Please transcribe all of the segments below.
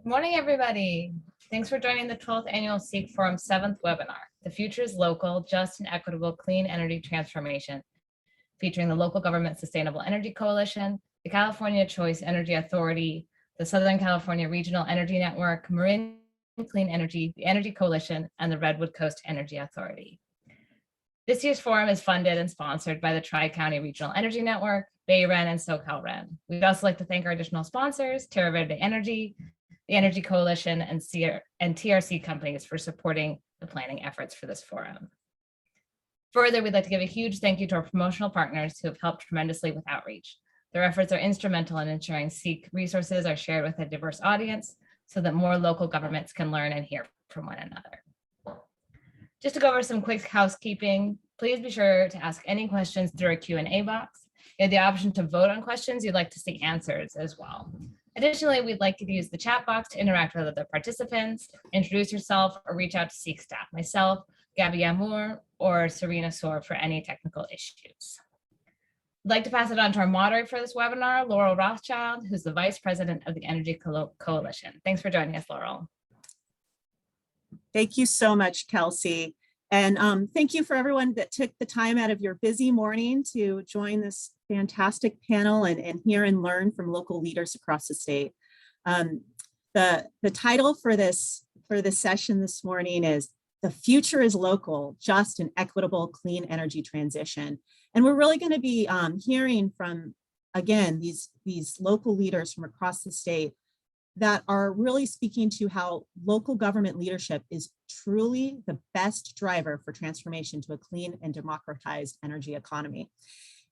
Morning, everybody. Thanks for joining the 12th Annual SEEK Forum 7th webinar, The Future is Local, Just and Equitable Clean Energy Transformation, featuring the Local Government Sustainable Energy Coalition, the California Choice Energy Authority, the Southern California Regional Energy Network, Marin Clean Energy, the Energy Coalition, and the Redwood Coast Energy Authority. This year's forum is funded and sponsored by the Tri-County Regional Energy Network, Bay REN, and SoCal REN. We'd also like to thank our additional sponsors, Terra Verde Energy, the Energy Coalition, and TRC companies for supporting the planning efforts for this forum. Further, we'd like to give a huge thank you to our promotional partners who have helped tremendously with outreach. Their efforts are instrumental in ensuring SEEK resources are shared with a diverse audience so that more local governments can learn and hear from one another. Just to go over some quick housekeeping, please be sure to ask any questions through our Q&A box. You have the option to vote on questions you'd like to see answers as well. Additionally, we'd like you to use the chat box to interact with other participants, introduce yourself, or reach out to SEEK staff, myself, Gabby Amour, or Serena Soar for any technical issues. I'd like to pass it on to our moderator for this webinar, Laurel Rothschild, who's the Vice President of the Energy Coalition. Thanks for joining us, Laurel. Thank you so much, Kelsey. And thank you for everyone that took the time out of your busy morning to join this fantastic panel and hear and learn from local leaders across the state. The title for this session this morning is The Future is Local, Just and Equitable Clean Energy Transition. And we're really going to be hearing from, again, these local leaders from across the state that are really speaking to how local government leadership is truly the best driver for transformation to a clean and democratized energy economy.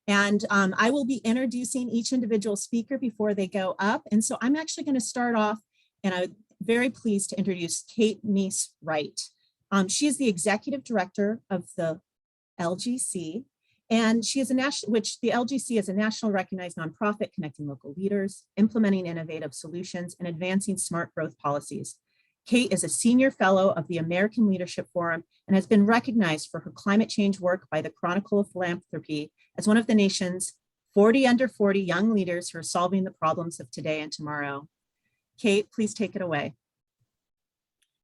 And I will be introducing each individual speaker before they go up. And so I'm actually going to start off, and I'm very pleased to introduce Kate Meese-Wright. She is the Executive Director of the LGC, and she is which the LGC is a national recognized nonprofit connecting local leaders, implementing innovative solutions, and advancing smart growth policies. Kate is a senior fellow of the American Leadership Forum and has been recognized for her climate change work by the Chronicle of Philanthropy as one of the nation's 40 under 40 young leaders who are solving the problems of today and tomorrow. Kate, please take it away.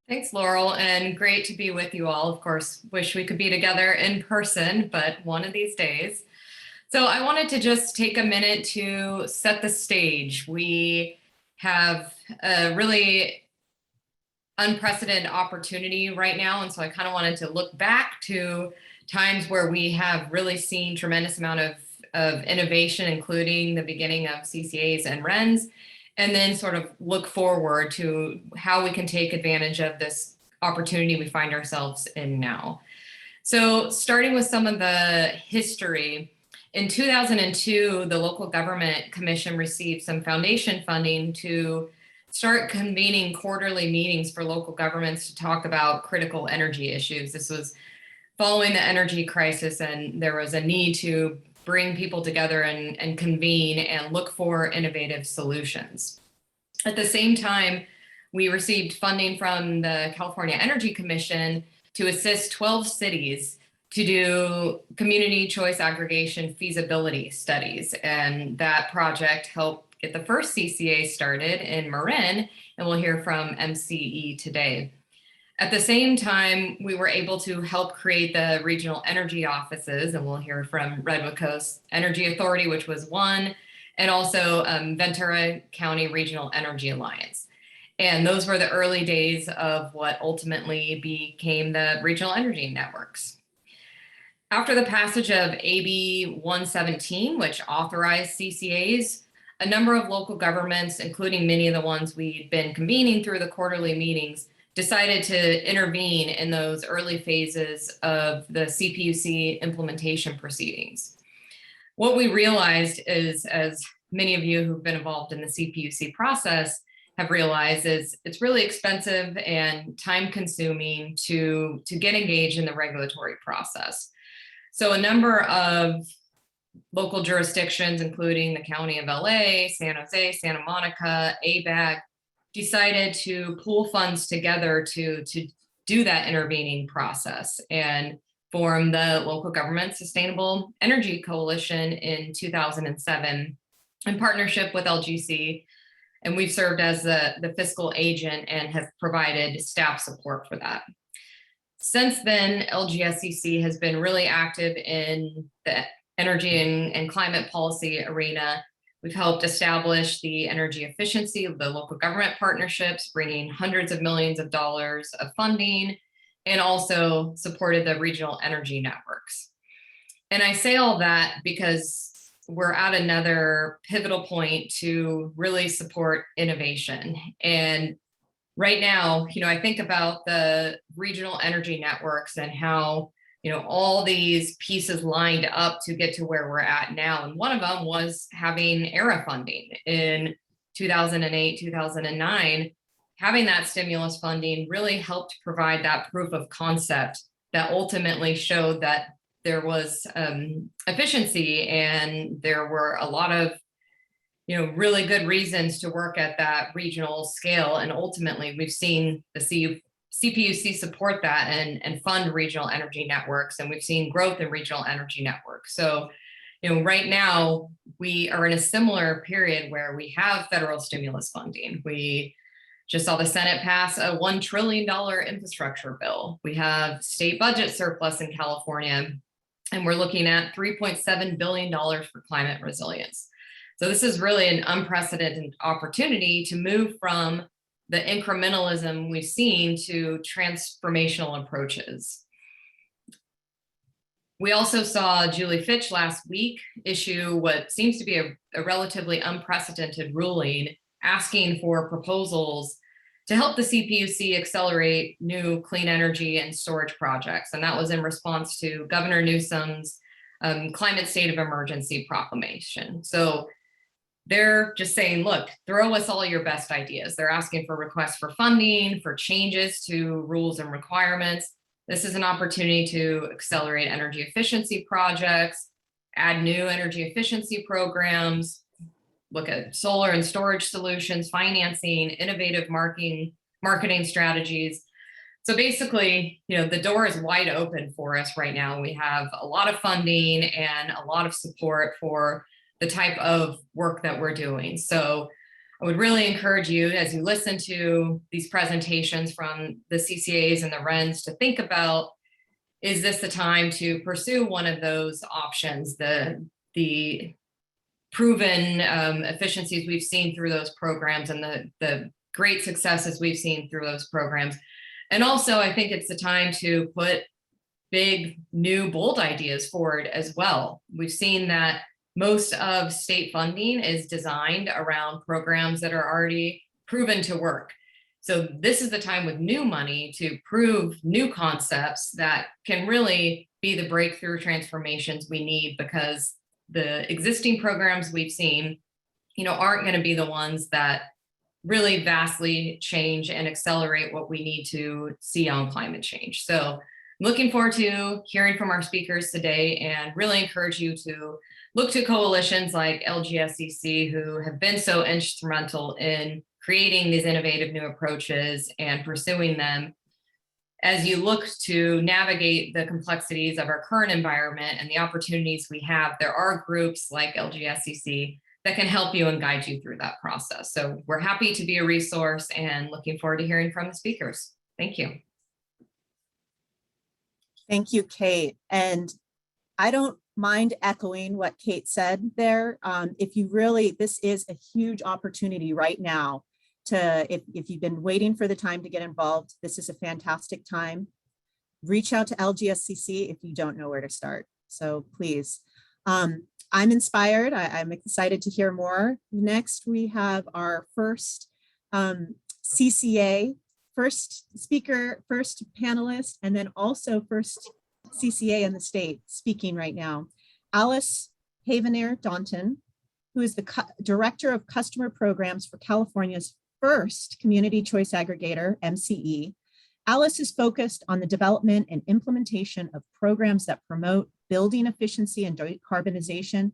Thanks, Laurel, and great to be with you all. Of course, wish we could be together in person, but one of these days. So I wanted to just take a minute to set the stage. We have a really unprecedented opportunity right now, and so I kind of wanted to look back to times where we have really seen tremendous amount of innovation, including the beginning of CCAs and RENs, and then sort of look forward to how we can take advantage of this opportunity we find ourselves in now. So starting with some of the history, in 2002, the Local Government Commission received some foundation funding to start convening quarterly meetings for local governments to talk about critical energy issues. This was following the energy crisis, and there was a need to bring people together and convene and look for innovative solutions. At the same time, we received funding from the California Energy Commission to assist 12 cities to do community choice aggregation feasibility studies. And that project helped get the first CCA started in Marin, and we'll hear from MCE today. At the same time, we were able to help create the regional energy offices, and we'll hear from Redwood Coast Energy Authority, which was one, and also Ventura County Regional Energy Alliance. And those were the early days of what ultimately became the regional energy networks. After the passage of AB 117, which authorized CCAs, a number of local governments, including many of the ones we'd been convening through the quarterly meetings, decided to intervene in those early phases of the CPUC implementation proceedings. What we realized is, as many of you who've been involved in the CPUC process have realized, is it's really expensive and time-consuming to get engaged in the regulatory process. So a number of local jurisdictions, including the County of LA, San Jose, Santa Monica, ABAG, decided to pool funds together to do that intervening process and form the Local Government Sustainable Energy Coalition in 2007 in partnership with LGC And we've served as the fiscal agent and have provided staff support for that. Since then, LGSCC has been really active in the energy and climate policy arena. We've helped establish the energy efficiency of the local government partnerships, bringing hundreds of millions of dollars of funding, and also supported the regional energy networks. And I say all that because we're at another pivotal point to really support innovation. And right now, I think about the regional energy networks and how, all these pieces lined up to get to where we're at now. And one of them was having ERA funding in 2008, 2009. Having that stimulus funding really helped provide that proof of concept that ultimately showed that there was efficiency, and there were a lot of really good reasons to work at that regional scale. And ultimately, we've seen the CPUC support that and fund regional energy networks, and we've seen growth in regional energy networks. So, right now we are in a similar period where we have federal stimulus funding. We just saw the Senate pass a $1 trillion infrastructure bill. We have state budget surplus in California, and we're looking at $3.7 billion for climate resilience. So this is really an unprecedented opportunity to move from the incrementalism we've seen to transformational approaches. We also saw Julie Fitch last week issue what seems to be a relatively unprecedented ruling asking for proposals to help the CPUC accelerate new clean energy and storage projects. And that was in response to Governor Newsom's climate state of emergency proclamation. So they're just saying, look, throw us all your best ideas. They're asking for requests for funding, for changes to rules and requirements. This is an opportunity to accelerate energy efficiency projects, add new energy efficiency programs, look at solar and storage solutions, financing, innovative marketing strategies. So basically, the door is wide open for us right now. We have a lot of funding and a lot of support for the type of work that we're doing. So I would really encourage you, as you listen to these presentations from the CCAs and the RENs, to think about, is this the time to pursue one of those options, the proven efficiencies we've seen through those programs and the great successes we've seen through those programs. And also, I think it's the time to put big, new, bold ideas forward as well. We've seen that most of state funding is designed around programs that are already proven to work. So this is the time with new money to prove new concepts that can really be the breakthrough transformations we need, because the existing programs we've seen, aren't going to be the ones that really vastly change and accelerate what we need to see on climate change. So looking forward to hearing from our speakers today, and really encourage you to look to coalitions like LGSCC, who have been so instrumental in creating these innovative new approaches and pursuing them. As you look to navigate the complexities of our current environment and the opportunities we have, there are groups like LGSCC that can help you and guide you through that process. So we're happy to be a resource and looking forward to hearing from the speakers. Thank you. Thank you, Kate. And I don't mind echoing what Kate said there. This is a huge opportunity right now if you've been waiting for the time to get involved, this is a fantastic time. Reach out to LGSCC if you don't know where to start. So please, I'm inspired. I'm excited to hear more. Next, we have our first CCA, first speaker, first panelist, and then also first CCA in the state speaking right now. Alice Havener-Daunton, who is the Director of Customer Programs for California's first Community Choice Aggregator, MCE. Alice is focused on the development and implementation of programs that promote building efficiency and decarbonization,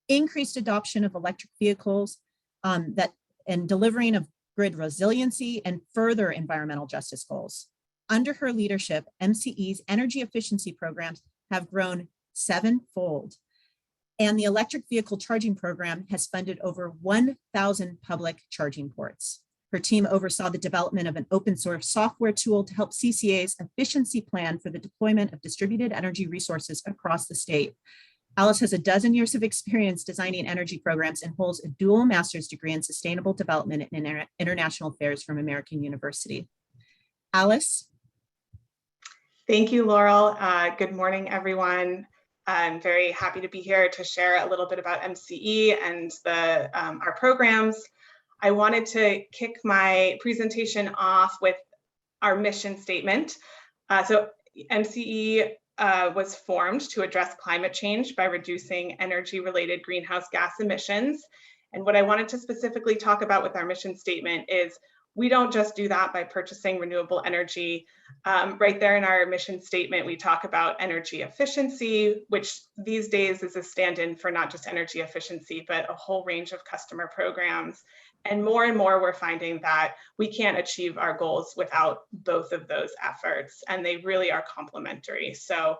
increased adoption of electric vehicles, and delivering of grid resiliency and further environmental justice goals. Under her leadership, MCE's energy efficiency programs have grown 7-fold. And the electric vehicle charging program has funded over 1,000 public charging ports. Her team oversaw the development of an open source software tool to help CCAs efficiency plan for the deployment of distributed energy resources across the state. Alice has a dozen years of experience designing energy programs and holds a dual master's degree in sustainable development and international affairs from American University. Alice? Thank you, Laurel. Good morning, everyone. I'm very happy to be here to share a little bit about MCE and our programs. I wanted to kick my presentation off with our mission statement. So MCE was formed to address climate change by reducing energy-related greenhouse gas emissions. And what I wanted to specifically talk about with our mission statement is we don't just do that by purchasing renewable energy. Right there in our mission statement, we talk about energy efficiency, which these days is a stand-in for not just energy efficiency, but a whole range of customer programs. And more we're finding that we can't achieve our goals without both of those efforts, and they really are complementary. So,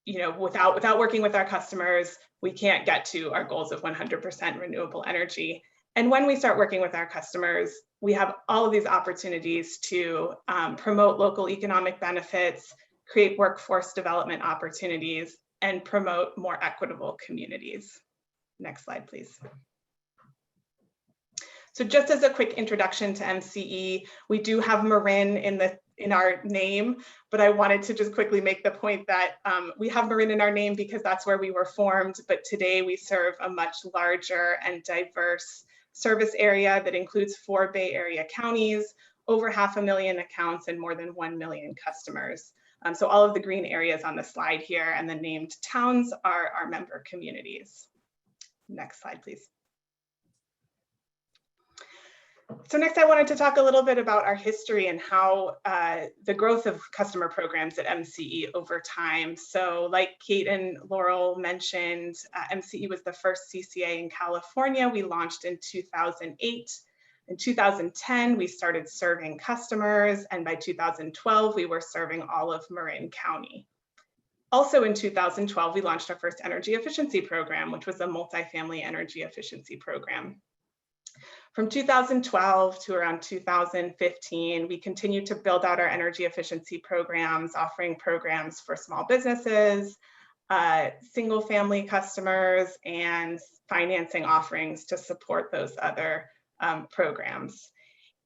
without working with our customers, we can't get to our goals of 100% renewable energy. And when we start working with our customers, we have all of these opportunities to promote local economic benefits, create workforce development opportunities, and promote more equitable communities. Next slide, please. So just as a quick introduction to MCE, we do have Marin in our name, but I wanted to just quickly make the point that we have Marin in our name because that's where we were formed, but today we serve a much larger and diverse service area that includes 4 Bay Area counties, over 500,000 accounts, and more than 1 million customers. So all of the green areas on the slide here and the named towns are our member communities. Next slide, please. So next, I wanted to talk a little bit about our history and how the growth of customer programs at MCE over time. So like Kate and Laurel mentioned, MCE was the first CCA in California. We launched in 2008. In 2010, we started serving customers, and by 2012, we were serving all of Marin County. Also in 2012, we launched our first energy efficiency program, which was a multifamily energy efficiency program. From 2012 to around 2015, we continued to build out our energy efficiency programs, offering programs for small businesses, single family customers, and financing offerings to support those other programs.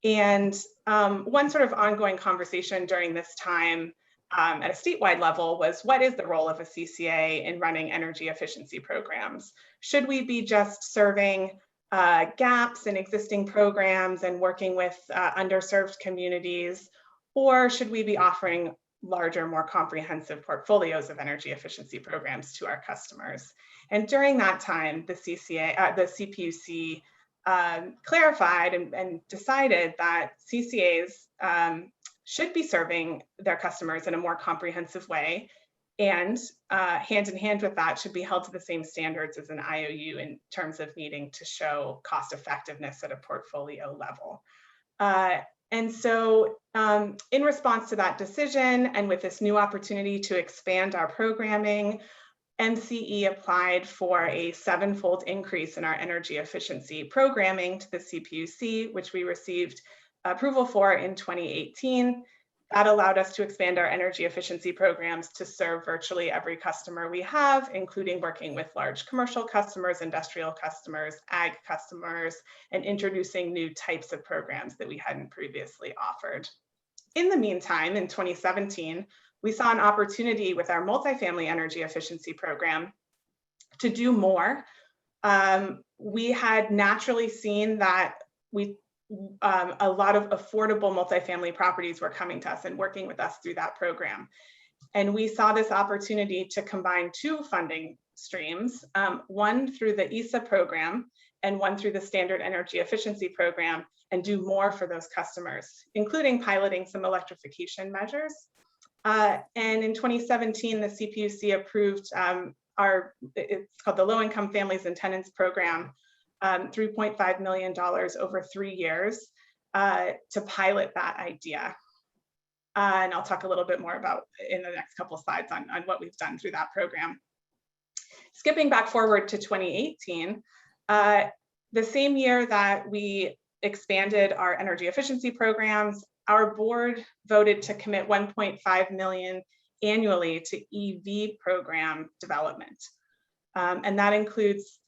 And one sort of ongoing conversation during this time at a statewide level was, what is the role of a CCA in running energy efficiency programs? Should we be just serving gaps in existing programs and working with underserved communities, or should we be offering larger, more comprehensive portfolios of energy efficiency programs to our customers? And during that time, the CPUC clarified and decided that CCAs should be serving their customers in a more comprehensive way, and hand in hand with that should be held to the same standards as an IOU in terms of needing to show cost effectiveness at a portfolio level. And so in response to that decision, and with this new opportunity to expand our programming, MCE applied for a 7-fold increase in our energy efficiency programming to the CPUC, which we received approval for in 2018. That allowed us to expand our energy efficiency programs to serve virtually every customer we have, including working with large commercial customers, industrial customers, ag customers, and introducing new types of programs that we hadn't previously offered. In the meantime, in 2017, we saw an opportunity with our multifamily energy efficiency program to do more. We had naturally seen that a lot of affordable multifamily properties were coming to us and working with us through that program. And we saw this opportunity to combine 2 funding streams, one through the ESA program and one through the standard energy efficiency program, and do more for those customers, including piloting some electrification measures. And in 2017, the CPUC approved it's called the Low Income Families and Tenants Program, $3.5 million over 3 years to pilot that idea. And I'll talk a little bit more about in the next couple of slides on what we've done through that program. Skipping back forward to 2018, the same year that we expanded our energy efficiency programs, our board voted to commit 1.5 million annually to EV program development. And that includes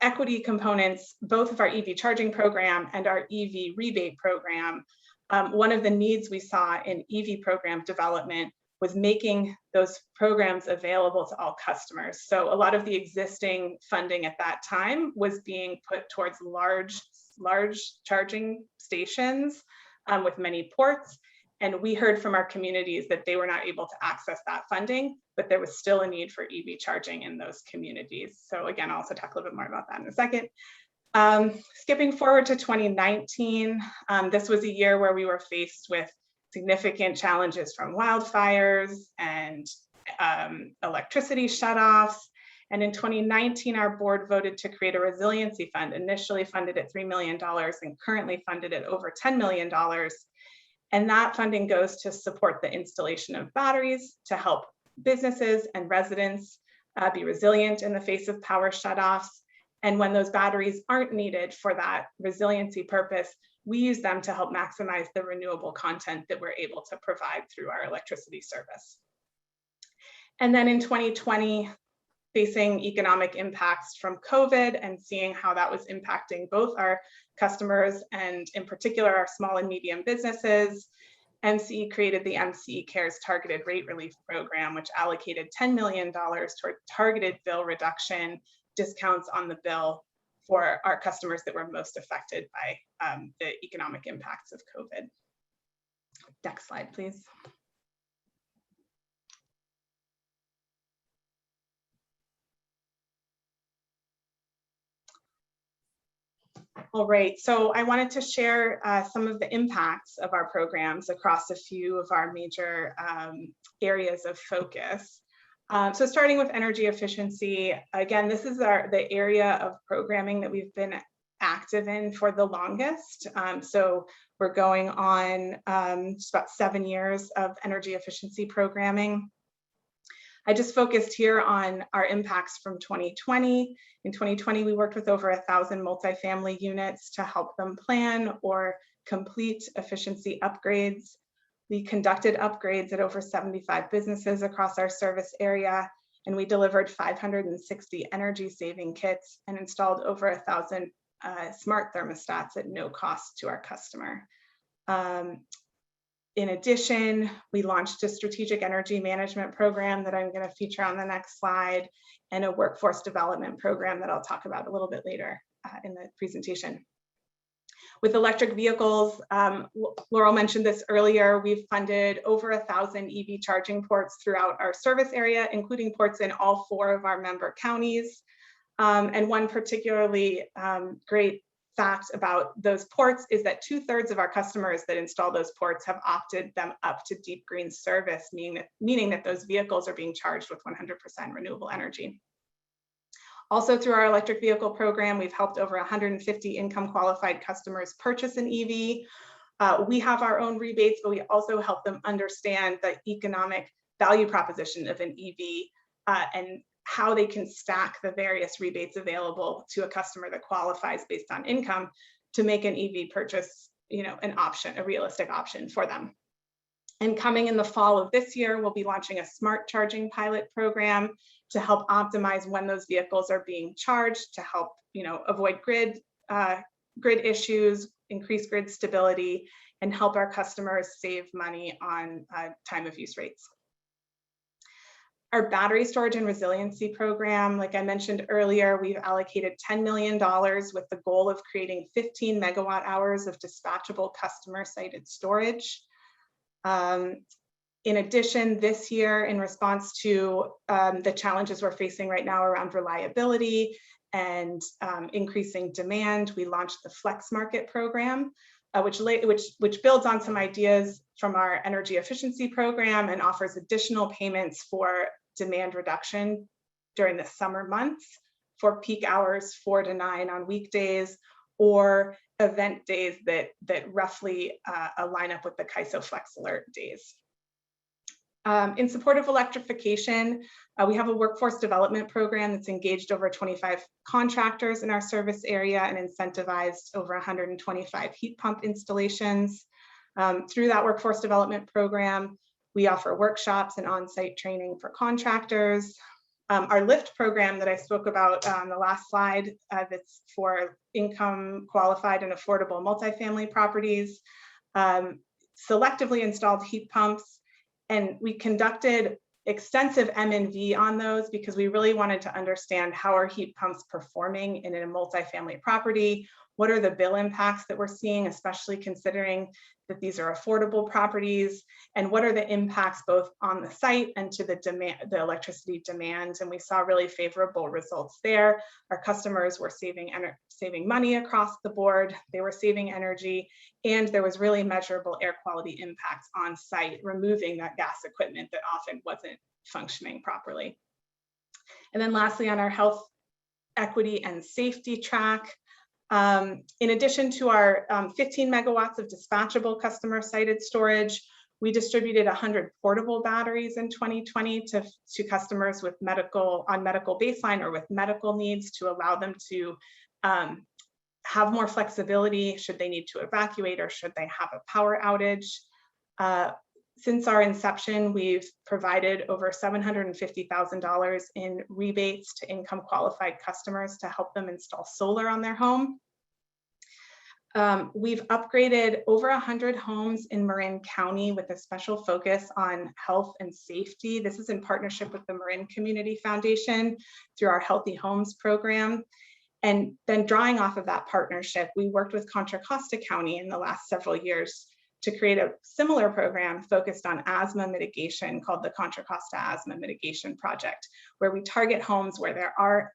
equity components, both of our EV charging program and our EV rebate program. One of the needs we saw in EV program development was making those programs available to all customers. So a lot of the existing funding at that time was being put towards large charging stations with many ports. And we heard from our communities that they were not able to access that funding, but there was still a need for EV charging in those communities. So again, I'll also talk a little bit more about that in a second. Skipping forward to 2019, this was a year where we were faced with significant challenges from wildfires and electricity shutoffs. And in 2019, our board voted to create a resiliency fund, initially funded at $3 million and currently funded at over $10 million. And that funding goes to support the installation of batteries to help businesses and residents be resilient in the face of power shutoffs. And when those batteries aren't needed for that resiliency purpose, we use them to help maximize the renewable content that we're able to provide through our electricity service. And then in 2020, facing economic impacts from COVID and seeing how that was impacting both our customers and in particular our small and medium businesses, MCE created the MCE Cares Targeted Rate Relief Program, which allocated $10 million toward targeted bill reduction, discounts on the bill for our customers that were most affected by the economic impacts of COVID. Next slide, please. All right, so I wanted to share some of the impacts of our programs across a few of our major areas of focus. So starting with energy efficiency, again, this is the area of programming that we've been active in for the longest. So we're going on just about 7 years of energy efficiency programming. I just focused here on our impacts from 2020. In 2020, we worked with over 1,000 multifamily units to help them plan or complete efficiency upgrades. We conducted upgrades at over 75 businesses across our service area, and we delivered 560 energy saving kits and installed over 1,000 smart thermostats at no cost to our customer. In addition, we launched a strategic energy management program that I'm going to feature on the next slide, and a workforce development program that I'll talk about a little bit later in the presentation. With electric vehicles, Laurel mentioned this earlier, we've funded over 1,000 EV charging ports throughout our service area, including ports in all 4 of our member counties. And one particularly great fact about those ports is that 2/3 of our customers that install those ports have opted them up to deep green service, meaning that those vehicles are being charged with 100% renewable energy. Also through our electric vehicle program, we've helped over 150 income qualified customers purchase an EV. We have our own rebates, but we also help them understand the economic value proposition of an EV and how they can stack the various rebates available to a customer that qualifies based on income to make an EV purchase, an option, a realistic option for them. And coming in the fall of this year, we'll be launching a smart charging pilot program to help optimize when those vehicles are being charged to help, avoid grid issues, increase grid stability, and help our customers save money on time of use rates. Our battery storage and resiliency program, like I mentioned earlier, we've allocated $10 million with the goal of creating 15 megawatt hours of dispatchable customer sited storage. In addition, this year, in response to the challenges we're facing right now around reliability and increasing demand, we launched the Flex Market program, which builds on some ideas from our energy efficiency program and offers additional payments for demand reduction during the summer months for peak hours 4 to 9 on weekdays, or event days that roughly align up with the CAISO Flex Alert days. In support of electrification, we have a workforce development program that's engaged over 25 contractors in our service area and incentivized over 125 heat pump installations. Through that workforce development program, we offer workshops and on-site training for contractors. Our LIFT program that I spoke about on the last slide, that's for income qualified and affordable multifamily properties, selectively installed heat pumps. And we conducted extensive M&V on those because we really wanted to understand how are heat pumps performing in a multifamily property. What are the bill impacts that we're seeing, especially considering that these are affordable properties, and what are the impacts both on the site and to the demand, the electricity demand. And we saw really favorable results there. Our customers were saving money across the board. They were saving energy, and there was really measurable air quality impacts on site, removing that gas equipment that often wasn't functioning properly. And then lastly, on our health, equity, and safety track, in addition to our 15 megawatts of dispatchable customer sited storage, we distributed 100 portable batteries in 2020 to customers with medical baseline or with medical needs to allow them to have more flexibility should they need to evacuate or should they have a power outage. Since our inception, we've provided over $750,000 in rebates to income qualified customers to help them install solar on their home. We've upgraded over 100 homes in Marin County with a special focus on health and safety. This is in partnership with the Marin Community Foundation through our Healthy Homes program. And then drawing off of that partnership, we worked with Contra Costa County in the last several years to create a similar program focused on asthma mitigation called the Contra Costa Asthma Mitigation Project, where we target homes where there are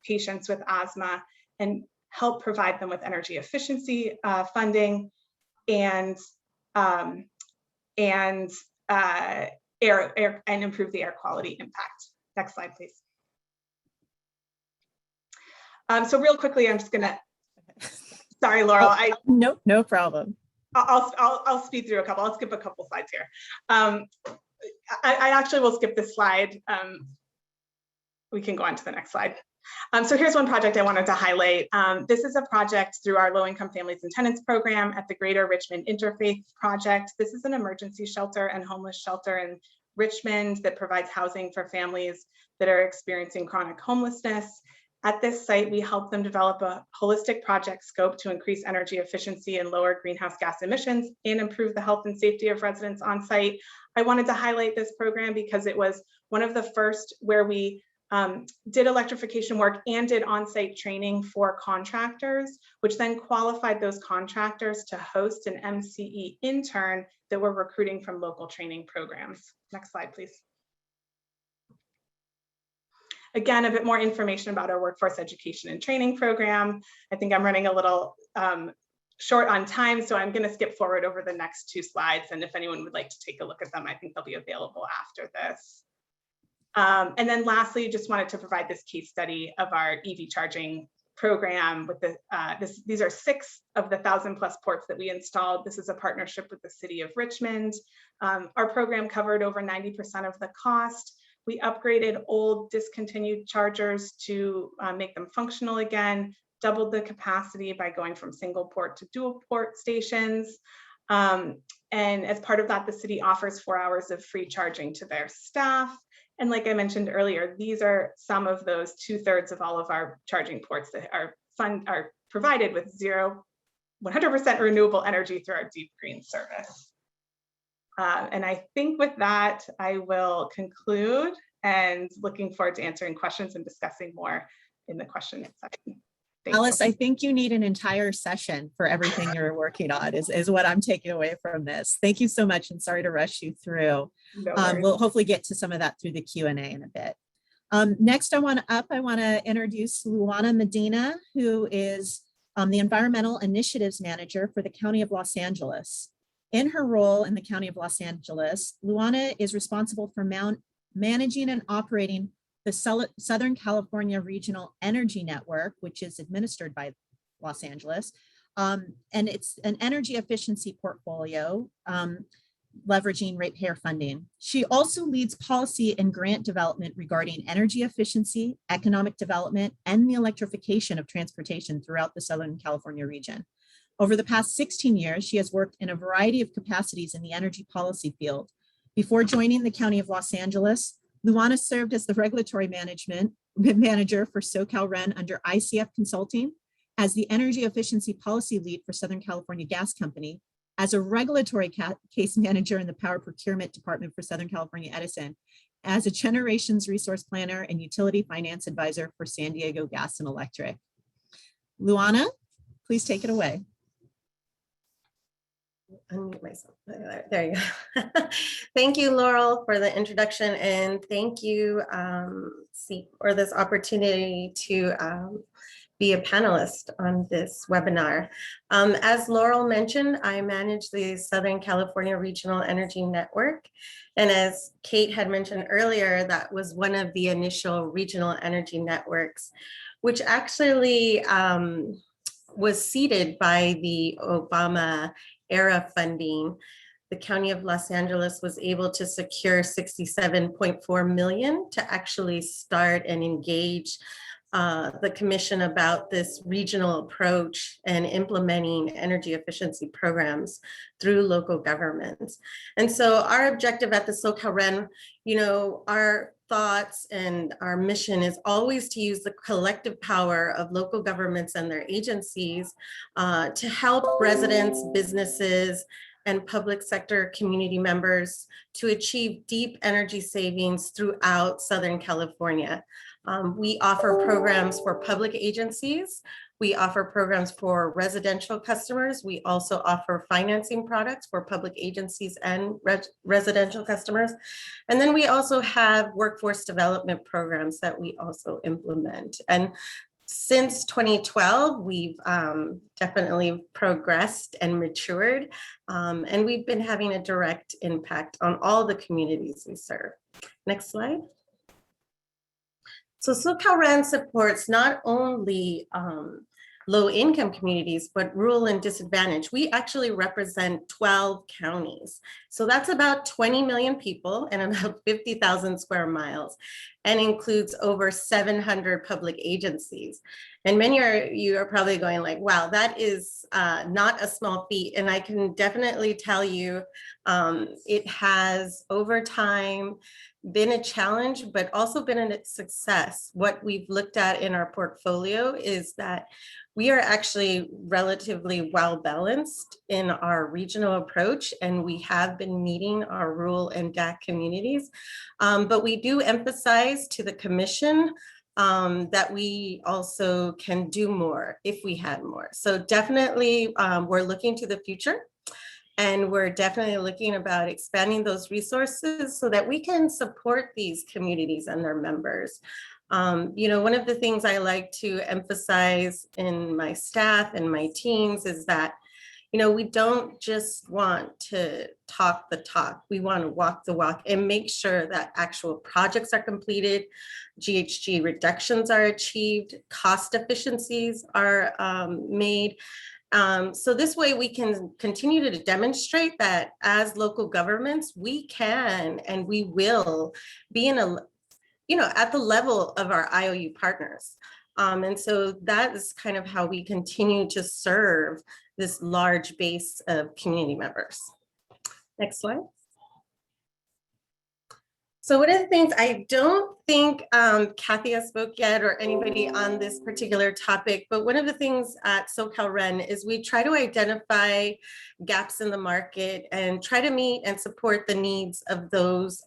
patients with asthma and help provide them with energy efficiency funding and improve the air quality impact. Next slide, please. So real quickly, I'm just gonna, sorry, Laurel. No problem. I'll speed through a couple. I'll skip a couple slides here. I actually will skip this slide. We can go on to the next slide. So here's one project I wanted to highlight. This is a project through our Low-Income Families and Tenants program at the Greater Richmond Interfaith Project. This is an emergency shelter and homeless shelter in Richmond that provides housing for families that are experiencing chronic homelessness. At this site, we help them develop a holistic project scope to increase energy efficiency and lower greenhouse gas emissions and improve the health and safety of residents on site. I wanted to highlight this program because it was one of the first where we did electrification work and did on-site training for contractors, which then qualified those contractors to host an MCE intern that we're recruiting from local training programs. Next slide, please. Again, a bit more information about our workforce education and training program. I think I'm running a little short on time, so I'm going to skip forward over the next two slides. And if anyone would like to take a look at them, I think they'll be available after this. And then lastly, just wanted to provide this case study of our EV charging program with the, these are 6 of the 1,000+ ports that we installed. This is a partnership with the City of Richmond. Our program covered over 90% of the cost. We upgraded old discontinued chargers to make them functional again, doubled the capacity by going from single port to dual port stations. And as part of that, the city offers 4 hours of free charging to their staff. And like I mentioned earlier, these are some of those 2/3 of all of our charging ports that are provided with 100% renewable energy through our Deep Green service. And I think with that, I will conclude and looking forward to answering questions and discussing more in the question section. Alice, I think you need an entire session for everything you're working on is what I'm taking away from this. Thank you so much, and sorry to rush you through. No we'll hopefully get to some of that through the Q&A in a bit. Next, I want to introduce Luana Medina, who is the Environmental Initiatives Manager for the County of Los Angeles. In her role in the County of Los Angeles, Luana is responsible for managing and operating the Southern California Regional Energy Network, which is administered by Los Angeles. And it's an energy efficiency portfolio leveraging ratepayer funding. She also leads policy and grant development regarding energy efficiency, economic development, and the electrification of transportation throughout the Southern California region. Over the past 16 years, she has worked in a variety of capacities in the energy policy field. Before joining the County of Los Angeles, Luana served as the regulatory manager for SoCal REN under ICF Consulting, as the energy efficiency policy lead for Southern California Gas Company, as a regulatory case manager in the power procurement department for Southern California Edison, as a generations resource planner and utility finance advisor for San Diego Gas and Electric. Luana, please take it away. Unmute myself. There you go. Thank you, Laurel, for the introduction, and thank you, for this opportunity to be a panelist on this webinar. As Laurel mentioned, I manage the Southern California Regional Energy Network. And as Kate had mentioned earlier, that was one of the initial regional energy networks, which actually was seeded by the Obama era funding. The County of Los Angeles was able to secure $67.4 million to actually start and engage the commission about this regional approach and implementing energy efficiency programs through local governments. And so our objective at the SoCal REN, our thoughts and our mission is always to use the collective power of local governments and their agencies to help residents, businesses, and public sector community members to achieve deep energy savings throughout Southern California. We offer programs for public agencies. We offer programs for residential customers. We also offer financing products for public agencies and residential customers. And then we also have workforce development programs that we also implement. And since 2012, we've definitely progressed and matured, and we've been having a direct impact on all the communities we serve. Next slide. So SoCal REN supports not only low-income communities, but rural and disadvantaged. We actually represent 12 counties. So that's about 20 million people and about 50,000 square miles, and includes over 700 public agencies. And many of you are probably going like, wow, that is not a small feat. And I can definitely tell you it has over time been a challenge, but also been a success. What we've looked at in our portfolio is that we are actually relatively well balanced in our regional approach, and we have been meeting our rural and DAC communities. But we do emphasize to the commission that we also can do more if we had more. So definitely we're looking to the future. And we're definitely looking about expanding those resources so that we can support these communities and their members. One of the things I like to emphasize in my staff and my teams is that, we don't just want to talk the talk. We want to walk the walk and make sure that actual projects are completed, GHG reductions are achieved, cost efficiencies are made. So this way we can continue to demonstrate that as local governments, we can and we will be in at the level of our IOU partners. And so that is kind of how we continue to serve this large base of community members. Next slide. So one of the things I don't think Kathy has spoke yet or anybody on this particular topic, but one of the things at SoCal REN is we try to identify gaps in the market and try to meet and support the needs of those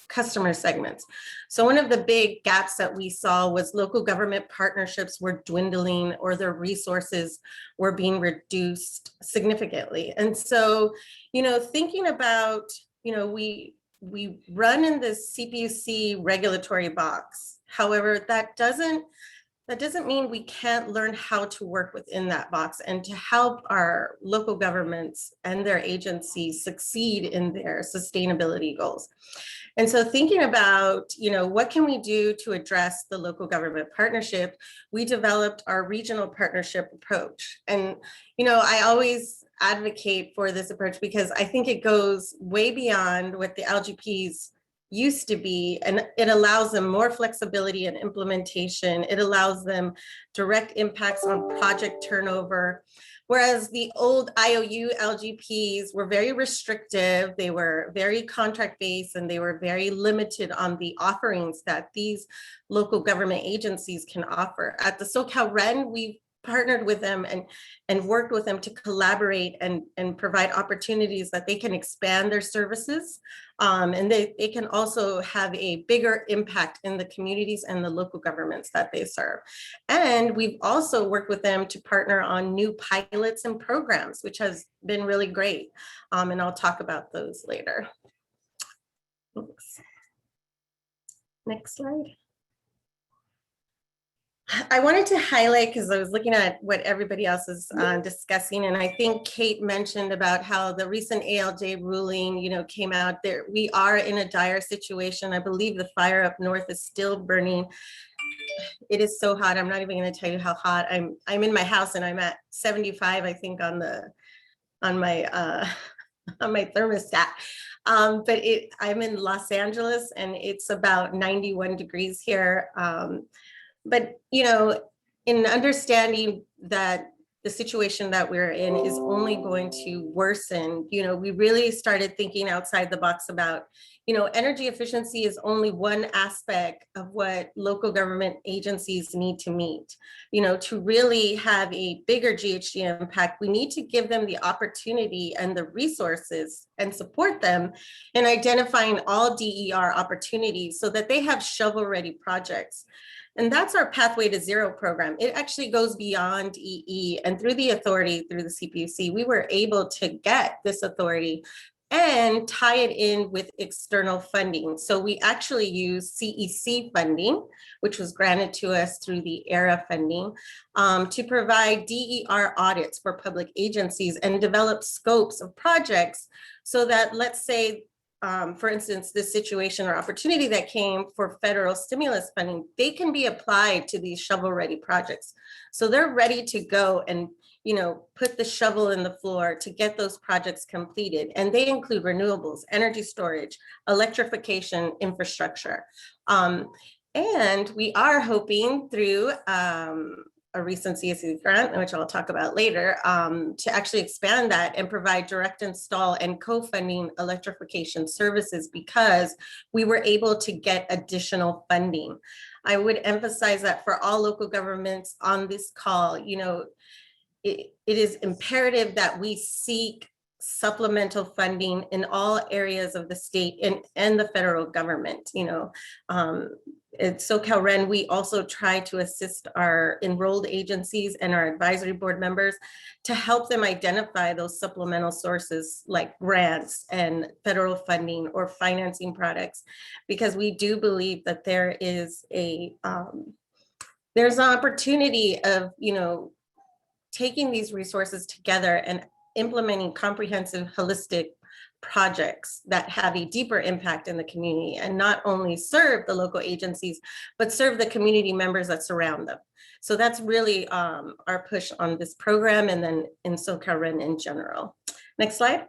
customer segments. So one of the big gaps that we saw was local government partnerships were dwindling or their resources were being reduced significantly. And so, thinking about, we run in this CPUC regulatory box. However, that doesn't mean we can't learn how to work within that box and to help our local governments and their agencies succeed in their sustainability goals. And so thinking about, what can we do to address the local government partnership, we developed our regional partnership approach. And, I always advocate for this approach because I think it goes way beyond what the LGPs used to be, and it allows them more flexibility in implementation. It allows them direct impacts on project turnover. Whereas the old IOU LGPs were very restrictive, they were very contract-based, and they were very limited on the offerings that these local government agencies can offer. At the SoCal REN, we partnered with them and worked with them to collaborate and provide opportunities that they can expand their services. And they can also have a bigger impact in the communities and the local governments that they serve. And we've also worked with them to partner on new pilots and programs, which has been really great. And I'll talk about those later. Oops. Next slide. I wanted to highlight, because I was looking at what everybody else is discussing, and I think Kate mentioned about how the recent ALJ ruling, came out there. We are in a dire situation. I believe the fire up north is still burning. It is so hot. I'm not even going to tell you how hot. I'm in my house and I'm at 75, I think, on my thermostat. But I'm in Los Angeles and it's about 91 degrees here. But, in understanding that the situation that we're in is only going to worsen, we really started thinking outside the box about, energy efficiency is only one aspect of what local government agencies need to meet. To really have a bigger GHG impact, we need to give them the opportunity and the resources and support them in identifying all DER opportunities so that they have shovel-ready projects. And that's our Pathway to Zero program. It actually goes beyond EE, and through the authority, through the CPUC, we were able to get this authority and tie it in with external funding. So we actually use CEC funding, which was granted to us through the ERA funding, to provide DER audits for public agencies and develop scopes of projects so that, let's say, for instance, this situation or opportunity that came for federal stimulus funding, they can be applied to these shovel-ready projects. So they're ready to go and, put the shovel in the floor to get those projects completed. And they include renewables, energy storage, electrification, infrastructure. And we are hoping through a recent CSC grant, which I'll talk about later, to actually expand that and provide direct install and co-funding electrification services because we were able to get additional funding. I would emphasize that for all local governments on this call, it is imperative that we seek supplemental funding in all areas of the state and the federal government. At SoCal REN, we also try to assist our enrolled agencies and our advisory board members to help them identify those supplemental sources like grants and federal funding or financing products, because we do believe that there is there's an opportunity of, taking these resources together and implementing comprehensive, holistic projects that have a deeper impact in the community and not only serve the local agencies, but serve the community members that surround them. So that's really our push on this program and then in SoCal REN in general. Next slide.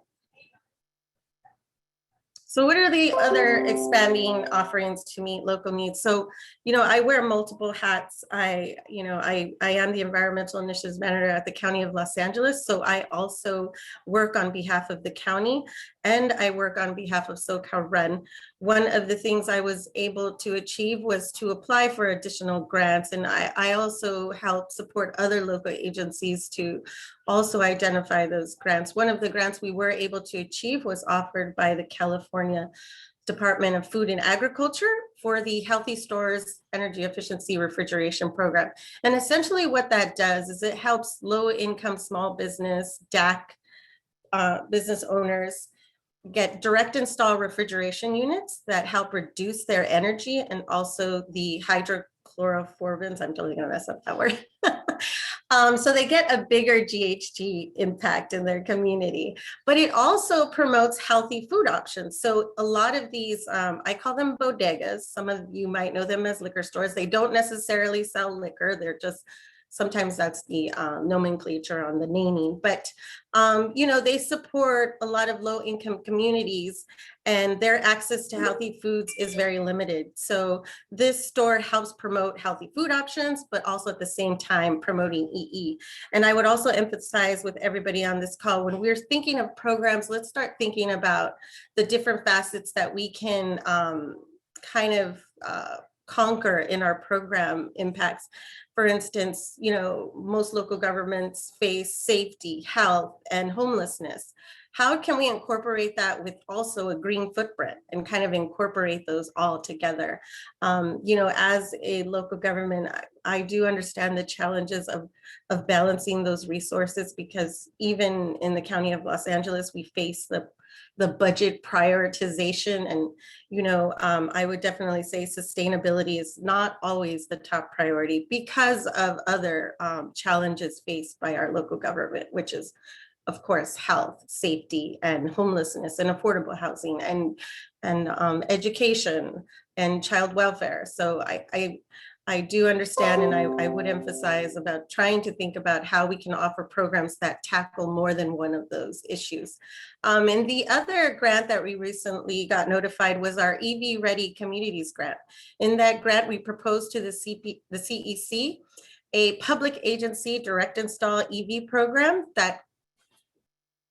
So what are the other expanding offerings to meet local needs? So, I wear multiple hats. I am the environmental initiatives manager at the County of Los Angeles. So I also work on behalf of the county and I work on behalf of SoCal REN. One of the things I was able to achieve was to apply for additional grants. And I also help support other local agencies to also identify those grants. One of the grants we were able to achieve was offered by the California Department of Food and Agriculture for the Healthy Stores Energy Efficiency Refrigeration Program. And essentially what that does is it helps low-income small business, DAC business owners get direct install refrigeration units that help reduce their energy and also the hydrochlorofluorins. I'm totally gonna mess up that word. So they get a bigger GHG impact in their community, but it also promotes healthy food options. So a lot of these, I call them bodegas. Some of you might know them as liquor stores. They don't necessarily sell liquor. They're just Sometimes that's the nomenclature on the naming, but they support a lot of low-income communities, and their access to healthy foods is very limited. So this store helps promote healthy food options, but also at the same time promoting EE. And I would also emphasize with everybody on this call, when we're thinking of programs, let's start thinking about the different facets that we can conquer in our program impacts. For instance, most local governments face safety, health, and homelessness. How can we incorporate that with also a green footprint and kind of incorporate those all together? As a local government, I do understand the challenges of balancing those resources, because even in the County of Los Angeles, we face the budget prioritization. And, I would definitely say sustainability is not always the top priority because of other challenges faced by our local government, which is, of course, health, safety, and homelessness, and affordable housing, and education, and child welfare. So I do understand, and I would emphasize about trying to think about how we can offer programs that tackle more than one of those issues. And the other grant that we recently got notified was our EV Ready Communities grant. In that grant, we proposed to the CEC a public agency direct install EV program that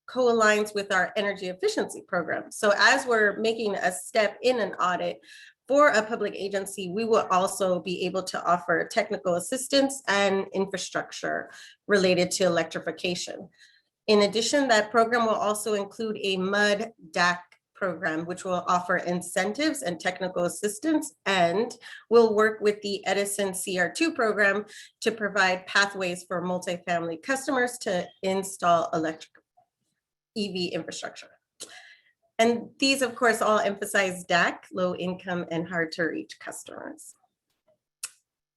co-aligns with our energy efficiency program. So as we're making a step in an audit for a public agency, we will also be able to offer technical assistance and infrastructure related to electrification. In addition, that program will also include a MUD DAC program, which will offer incentives and technical assistance, and will work with the Edison CR2 program to provide pathways for multifamily customers to install electric EV infrastructure. And these, of course, all emphasize DAC, low income and hard to reach customers.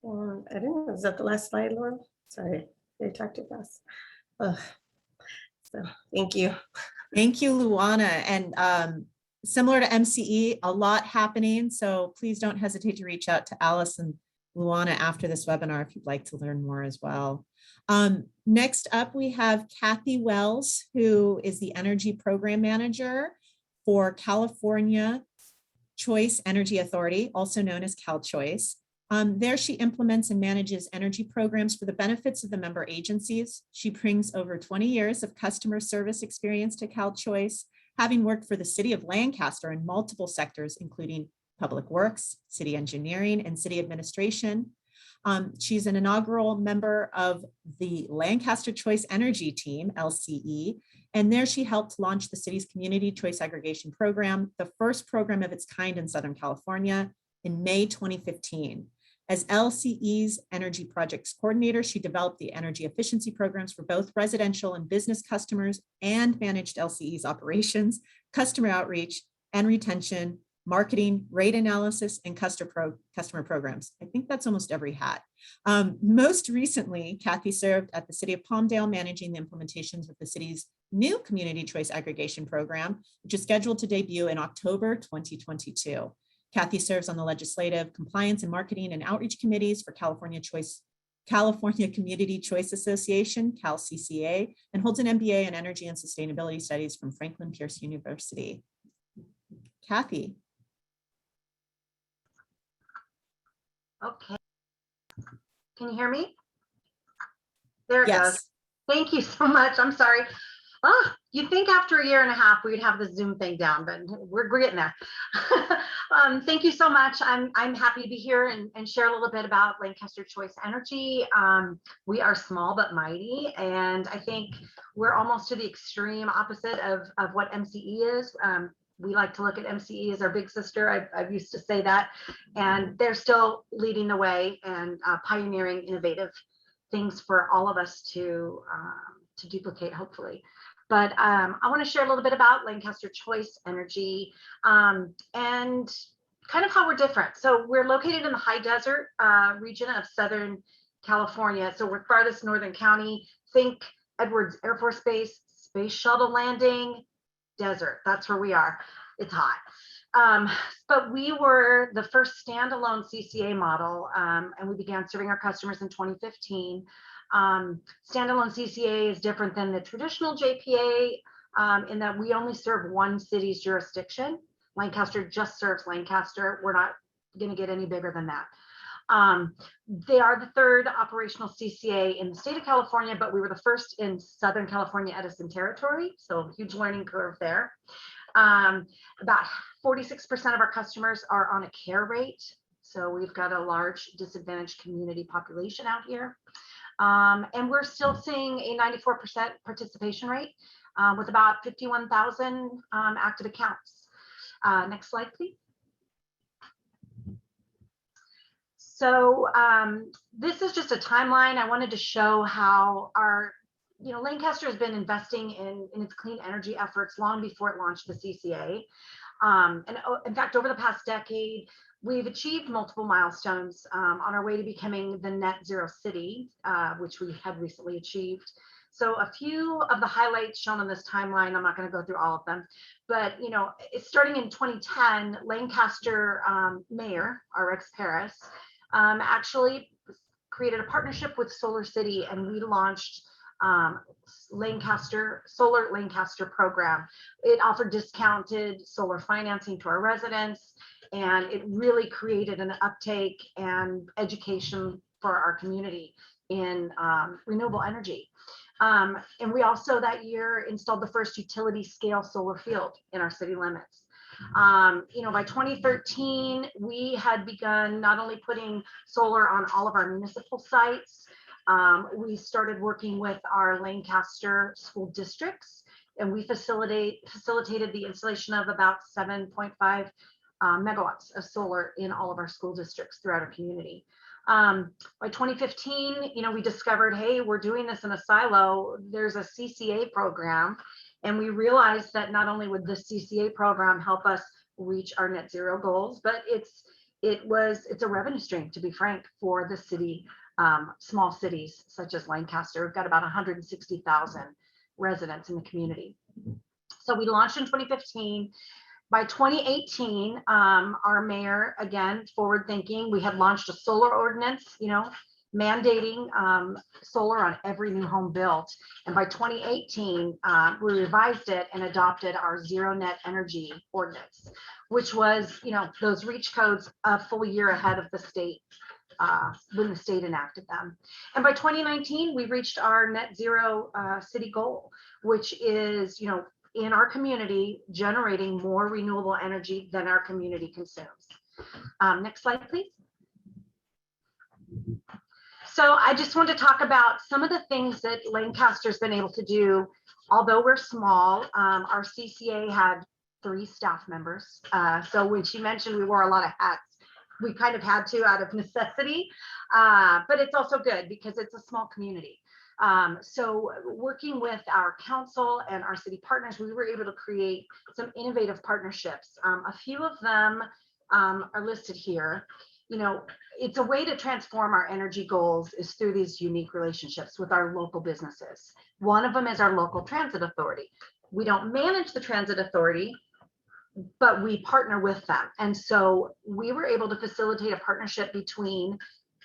I don't know, is that the last slide, Laura? Sorry, I talked too fast. So thank you. Thank you, Luana. And similar to MCE, a lot happening. So please don't hesitate to reach out to Alice and Luana after this webinar if you'd like to learn more as well. Next up, we have Kathy Wells, who is the Energy Program Manager for California Choice Energy Authority, also known as CalChoice. There she implements and manages energy programs for the benefits of the member agencies. She brings over 20 years of customer service experience to CalChoice, having worked for the city of Lancaster in multiple sectors, including public works, city engineering, and city administration. She's an inaugural member of the Lancaster Choice Energy Team, LCE, and there she helped launch the city's Community Choice Aggregation Program, the first program of its kind in Southern California, in May 2015. As LCE's Energy Projects Coordinator, she developed the energy efficiency programs for both residential and business customers and managed LCE's operations, customer outreach, and retention, marketing, rate analysis, and customer programs. I think that's almost every hat. Most recently, Kathy served at the City of Palmdale, managing the implementations of the city's new Community Choice Aggregation Program, which is scheduled to debut in October 2022. Kathy serves on the Legislative, Compliance and Marketing and Outreach Committees for California Community Choice Association, CalCCA, and holds an MBA in Energy and Sustainability Studies from Franklin Pierce University. Kathy. Okay. Can you hear me? There it Yes. goes. Thank you so much. I'm sorry. You'd think after a year and a half we'd have the Zoom thing down, but we're getting there. Thank you so much. I'm happy to be here and share a little bit about Lancaster Choice Energy. We are small but mighty, and I think we're almost to the extreme opposite of what MCE is. We like to look at MCE as our big sister. I've used to say that, and they're still leading the way and pioneering innovative things for all of us to duplicate, hopefully. But I want to share a little bit about Lancaster Choice Energy and kind of how we're different. So we're located in the high desert region of Southern California. So we're farthest northern county. Think Edwards Air Force Base, space shuttle landing, desert. That's where we are. It's hot. But we were the first standalone CCA model, and we began serving our customers in 2015. Standalone CCA is different than the traditional JPA in that we only serve one city's jurisdiction. Lancaster just serves Lancaster. We're not going to get any bigger than that. They are the third operational CCA in the state of California, but we were the first in Southern California Edison territory, so huge learning curve there. About 46% of our customers are on a care rate, so we've got a large disadvantaged community population out here. And we're still seeing a 94% participation rate with about 51,000 active accounts. Next slide, please. So this is just a timeline. I wanted to show how our, Lancaster has been investing in its clean energy efforts long before it launched the CCA. And in fact, over the past decade, we've achieved multiple milestones on our way to becoming the net zero city, which we had recently achieved. So a few of the highlights shown on this timeline, I'm not going to go through all of them, but starting in 2010, Lancaster Mayor RX Paris actually created a partnership with Solar City, and we launched Solar Lancaster program. It offered discounted solar financing to our residents, and it really created an uptake and education for our community in renewable energy. And we also that year installed the first utility scale solar field in our city limits. By 2013, we had begun not only putting solar on all of our municipal sites, we started working with our Lancaster school districts, and we facilitated the installation of about 7.5 megawatts of solar in all of our school districts throughout our community. By 2015, we discovered, hey, we're doing this in a silo. There's a CCA program. And we realized that not only would the CCA program help us reach our net zero goals, but it's a revenue stream, to be frank, for the city, small cities such as Lancaster. We've got about 160,000 residents in the community. So we launched in 2015. By 2018, our mayor, again, forward thinking, we had launched a solar ordinance, mandating solar on every new home built. And by 2018, we revised it and adopted our zero net energy ordinance, which was, those reach codes a full year ahead of the state when the state enacted them. And by 2019, we reached our net zero city goal, which is, in our community, generating more renewable energy than our community consumes. Next slide, please. So I just want to talk about some of the things that Lancaster's been able to do. Although we're small, our CCA had 3 staff members. So when she mentioned we wore a lot of hats, we kind of had to out of necessity, but it's also good because it's a small community. So working with our council and our city partners, we were able to create some innovative partnerships. A few of them are listed here. It's a way to transform our energy goals is through these unique relationships with our local businesses. One of them is our local transit authority. We don't manage the transit authority, but we partner with them. And so we were able to facilitate a partnership between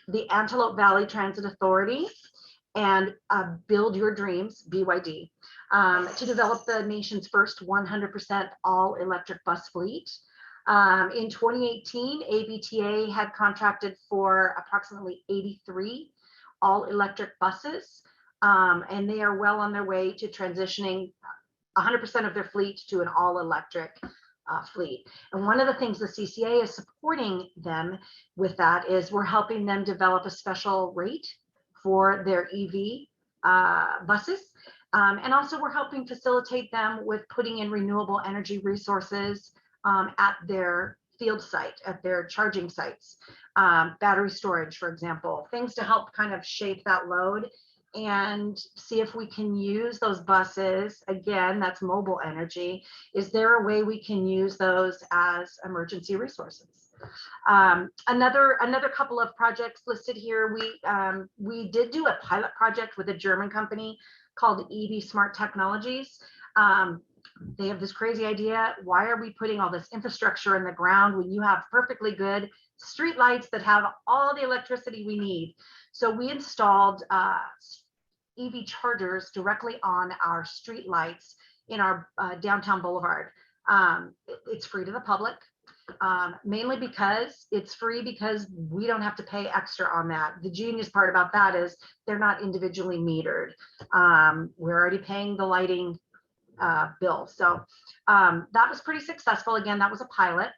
the Antelope Valley Transit Authority and Build Your Dreams, BYD, to develop the nation's first 100% all-electric bus fleet. In 2018, AVTA had contracted for approximately 83 all-electric buses, and they are well on their way to transitioning 100% of their fleet to an all-electric fleet. And one of the things the CCA is supporting them with that is we're helping them develop a special rate for their EV buses. And also we're helping facilitate them with putting in renewable energy resources at their field site, at their charging sites, battery storage, for example, things to help kind of shape that load and see if we can use those buses. Again, that's mobile energy. Is there a way we can use those as emergency resources? Another couple of projects listed here. We did do a pilot project with a German company called EV Smart Technologies. they have this crazy idea. Why are we putting all this infrastructure in the ground when you have perfectly good street lights that have all the electricity we need? So we installed EV chargers directly on our street lights in our downtown boulevard. It's free to the public, mainly because it's free because we don't have to pay extra on that. The genius part about that is they're not individually metered. We're already paying the lighting bill. So that was pretty successful. Again, that was a pilot.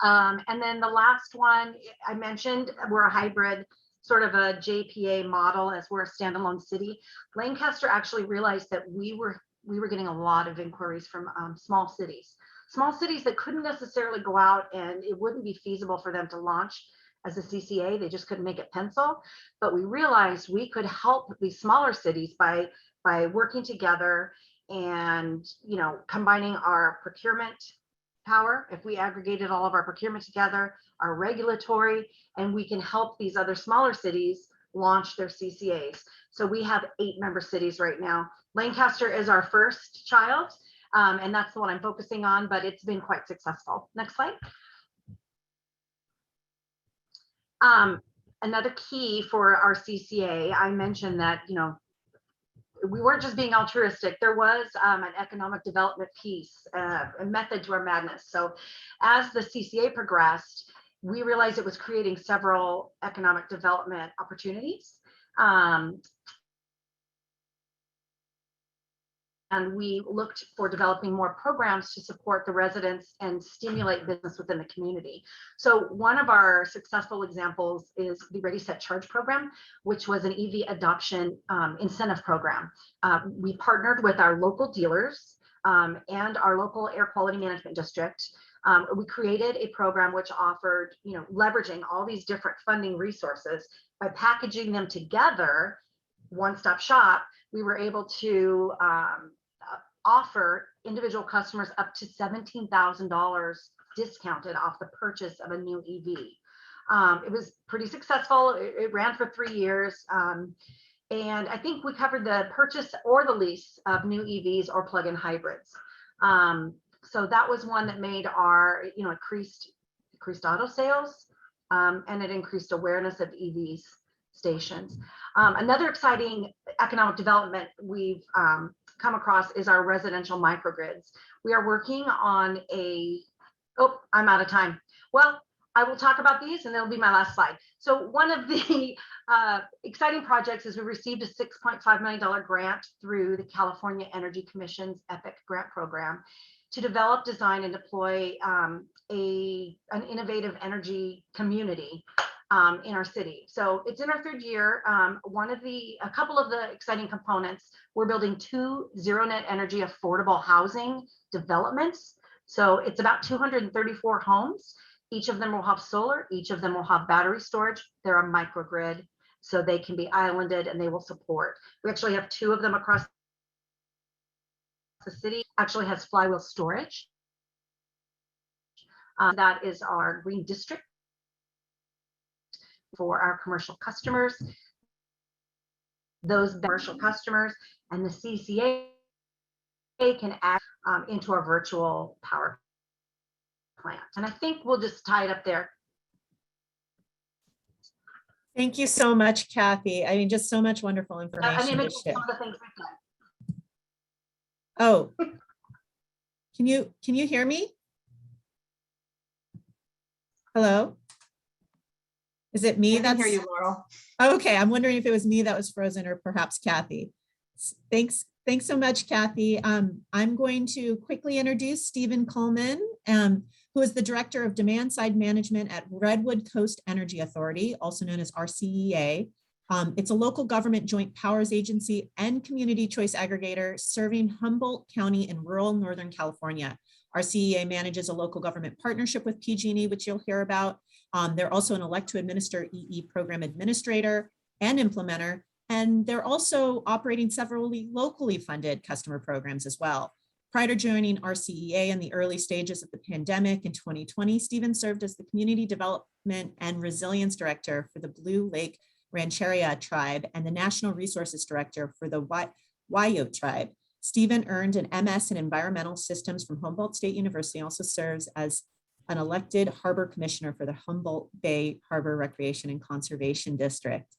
And then the last one I mentioned, we're a hybrid sort of a JPA model as we're a standalone city. Lancaster actually realized that we were getting a lot of inquiries from small cities that couldn't necessarily go out, and it wouldn't be feasible for them to launch as a CCA. They just couldn't make it pencil. But we realized we could help these smaller cities by working together and, you know, combining our procurement power. If we aggregated all of our procurement together, our regulatory, and we can help these other smaller cities launch their CCAs. So we have 8 member cities right now. Lancaster is our first child, and that's the one I'm focusing on, but it's been quite successful. Next slide. Another key for our CCA, I mentioned that, you know, we weren't just being altruistic. There was an economic development piece, a method to our madness. So as the CCA progressed, we realized it was creating several economic development opportunities. And we looked for developing more programs to support the residents and stimulate business within the community. So one of our successful examples is the Ready, Set, Charge program, which was an EV adoption incentive program. We partnered with our local dealers and our local air quality management district. We created a program which offered, you know, leveraging all these different funding resources by packaging them together, one-stop shop. We were able to offer individual customers up to $17,000 discounted off the purchase of a new EV. It was pretty successful. It ran for 3 years. And I think we covered the purchase or the lease of new EVs or plug-in hybrids. So that was one that made our, you know, increased auto sales, and it increased awareness of EVs stations. Another exciting economic development we've come across is our residential microgrids. We are working on oh, I'm out of time. Well, I will talk about these and that'll be my last slide. So one of the exciting projects is we received a $6.5 million grant through the California Energy Commission's EPIC grant program to develop, design, and deploy an innovative energy community in our city. So it's in our 3rd year. A couple of the exciting components, we're building 2 zero net energy affordable housing developments. So it's about 234 homes. Each of them will have solar. Each of them will have battery storage. They're a microgrid, so they can be islanded and they will support. We actually have 2 of them across the city. Actually has flywheel storage. That is our green district for our commercial customers, those commercial customers, and the CCA can add into our virtual power plant. And I think we'll just tie it up there. Thank you so much, Kathy. I mean, just so much wonderful information. I mean, to some share. of the things we've done. Oh, can you hear me? Hello? Is it me? I can hear you, Laurel. Okay, I'm wondering if it was me that was frozen or perhaps Kathy. Thanks so much, Kathy. I'm going to quickly introduce Stephen Coleman, who is the Director of Demand Side Management at Redwood Coast Energy Authority, also known as RCEA. It's a local government joint powers agency and community choice aggregator serving Humboldt County in rural Northern California. RCEA manages a local government partnership with PG&E, which you'll hear about. They're also an elect to administer EE program administrator and implementer, and they're also operating several locally funded customer programs as well. Prior to joining RCEA in the early stages of the pandemic in 2020, Stephen served as the Community Development and Resilience Director for the Blue Lake Rancheria Tribe and the National Resources Director for the Waiyo Tribe. Stephen earned an MS in Environmental Systems from Humboldt State University, also serves as an elected harbor commissioner for the Humboldt Bay Harbor Recreation and Conservation District.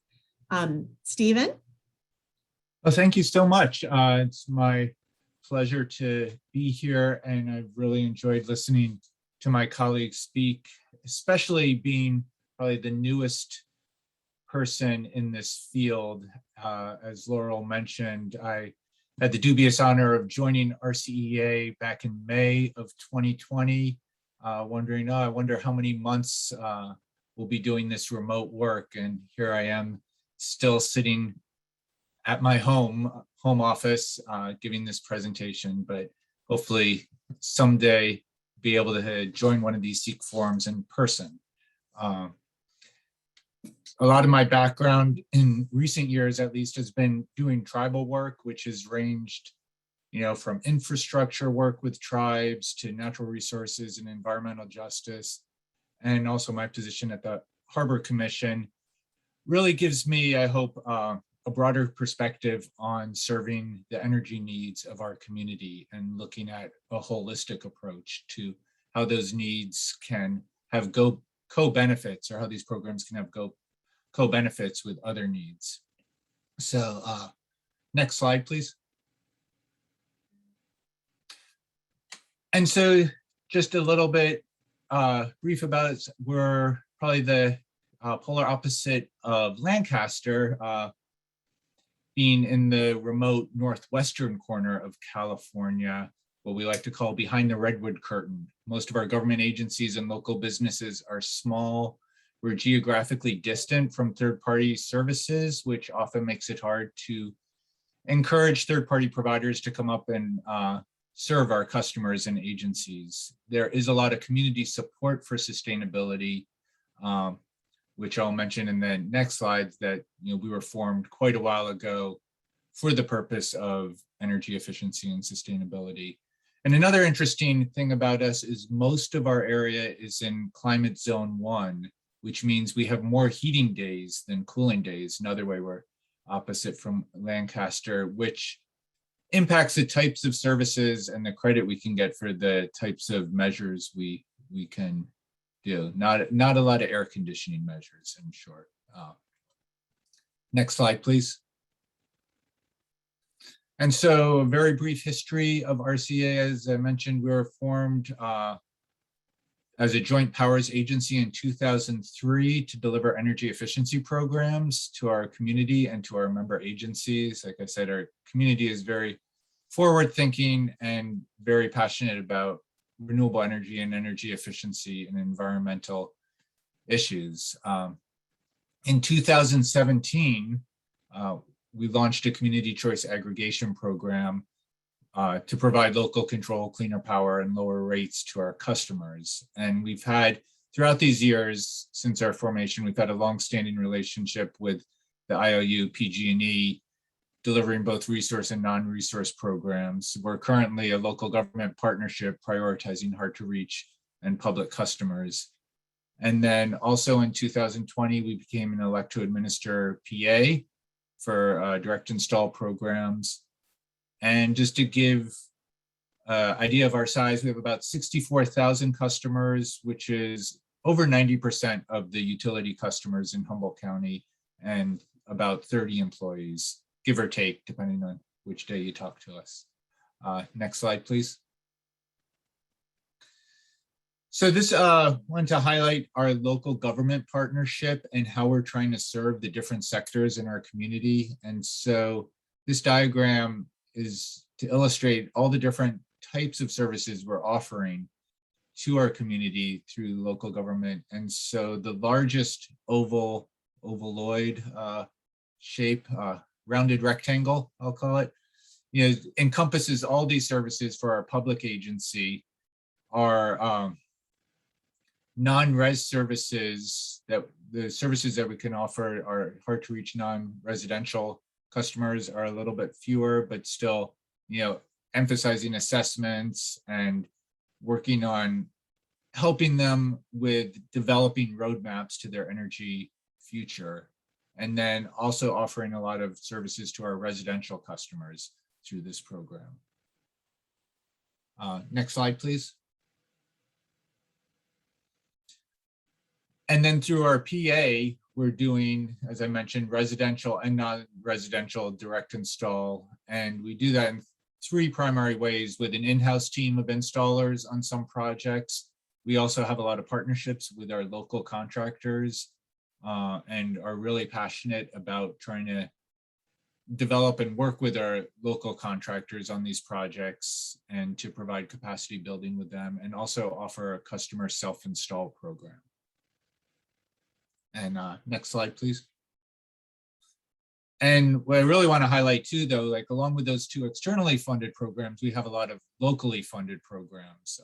Stephen? Well, thank you so much. It's my pleasure to be here, and I've really enjoyed listening to my colleagues speak, especially being probably the newest person in this field. As Laurel mentioned, I had the dubious honor of joining RCEA back in May of 2020, wondering, I wonder how many months we'll be doing this remote work. And here I am still sitting at my home office giving this presentation, but hopefully someday be able to join one of these SEEK forums in person. A lot of my background in recent years, at least, has been doing tribal work, which has ranged, from infrastructure work with tribes to natural resources and environmental justice. And also my position at the Harbor Commission really gives me, I hope, a broader perspective on serving the energy needs of our community and looking at a holistic approach to how those needs can have co-benefits, or how these programs can have co-benefits with other needs. So next slide, please. And so just a little bit brief about it. We're probably the polar opposite of Lancaster, being in the remote northwestern corner of California, what we like to call behind the redwood curtain. Most of our government agencies and local businesses are small. We're geographically distant from third-party services, which often makes it hard to encourage third-party providers to come up and serve our customers and agencies. There is a lot of community support for sustainability, which I'll mention in the next slides, that we were formed quite a while ago for the purpose of energy efficiency and sustainability. And another interesting thing about us is most of our area is in climate zone 1, which means we have more heating days than cooling days. Another way we're opposite from Lancaster, which impacts the types of services and the credit we can get for the types of measures we can do. Not a lot of air conditioning measures, in short. Next slide, please. And so a very brief history of RCA. As I mentioned, we were formed as a joint powers agency in 2003 to deliver energy efficiency programs to our community and to our member agencies. Like I said, our community is very forward-thinking and very passionate about renewable energy and energy efficiency and environmental issues. In 2017, we launched a Community Choice Aggregation program to provide local control, cleaner power, and lower rates to our customers. And we've had, throughout these years since our formation, we've had a long-standing relationship with the IOU, PG&E, delivering both resource and non-resource programs. We're currently a local government partnership prioritizing hard-to-reach and public customers. And then also in 2020, we became an elect-to-administer PA for direct install programs. And just to give an idea of our size, we have about 64,000 customers, which is over 90% of the utility customers in Humboldt County, and about 30 employees, give or take, depending on which day you talk to us. Next slide, please. So this wanted to highlight our local government partnership and how we're trying to serve the different sectors in our community. And so this diagram is to illustrate all the different types of services we're offering to our community through local government. And so the largest ovaloid shape, rounded rectangle, I'll call it, encompasses all these services for our public agency. Our non-res services, the services that we can offer are hard to reach non-residential customers, are a little bit fewer, but still, emphasizing assessments and working on helping them with developing roadmaps to their energy future. And then also offering a lot of services to our residential customers. through this program. Next slide, please. And then through our PA, we're doing, as I mentioned, residential and non-residential direct install. And we do that in 3 primary ways: with an in-house team of installers on some projects. We also have a lot of partnerships with our local contractors and are really passionate about trying to develop and work with our local contractors on these projects and to provide capacity building with them, and also offer a customer self-install program. And next slide, please. And what I really want to highlight too, though, like along with those 2 externally funded programs, we have a lot of locally funded programs.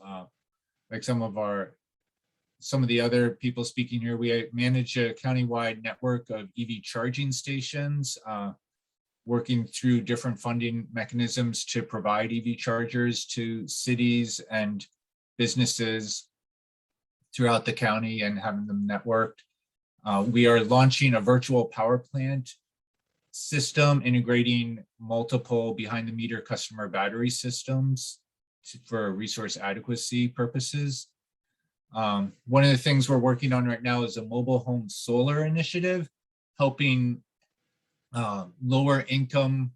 Like some of the other people speaking here, we manage a countywide network of EV charging stations, working through different funding mechanisms to provide EV chargers to cities and businesses throughout the county and having them networked. We are launching a virtual power plant system integrating multiple behind-the-meter customer battery systems for resource adequacy purposes. One of the things we're working on right now is a mobile home solar initiative, helping lower income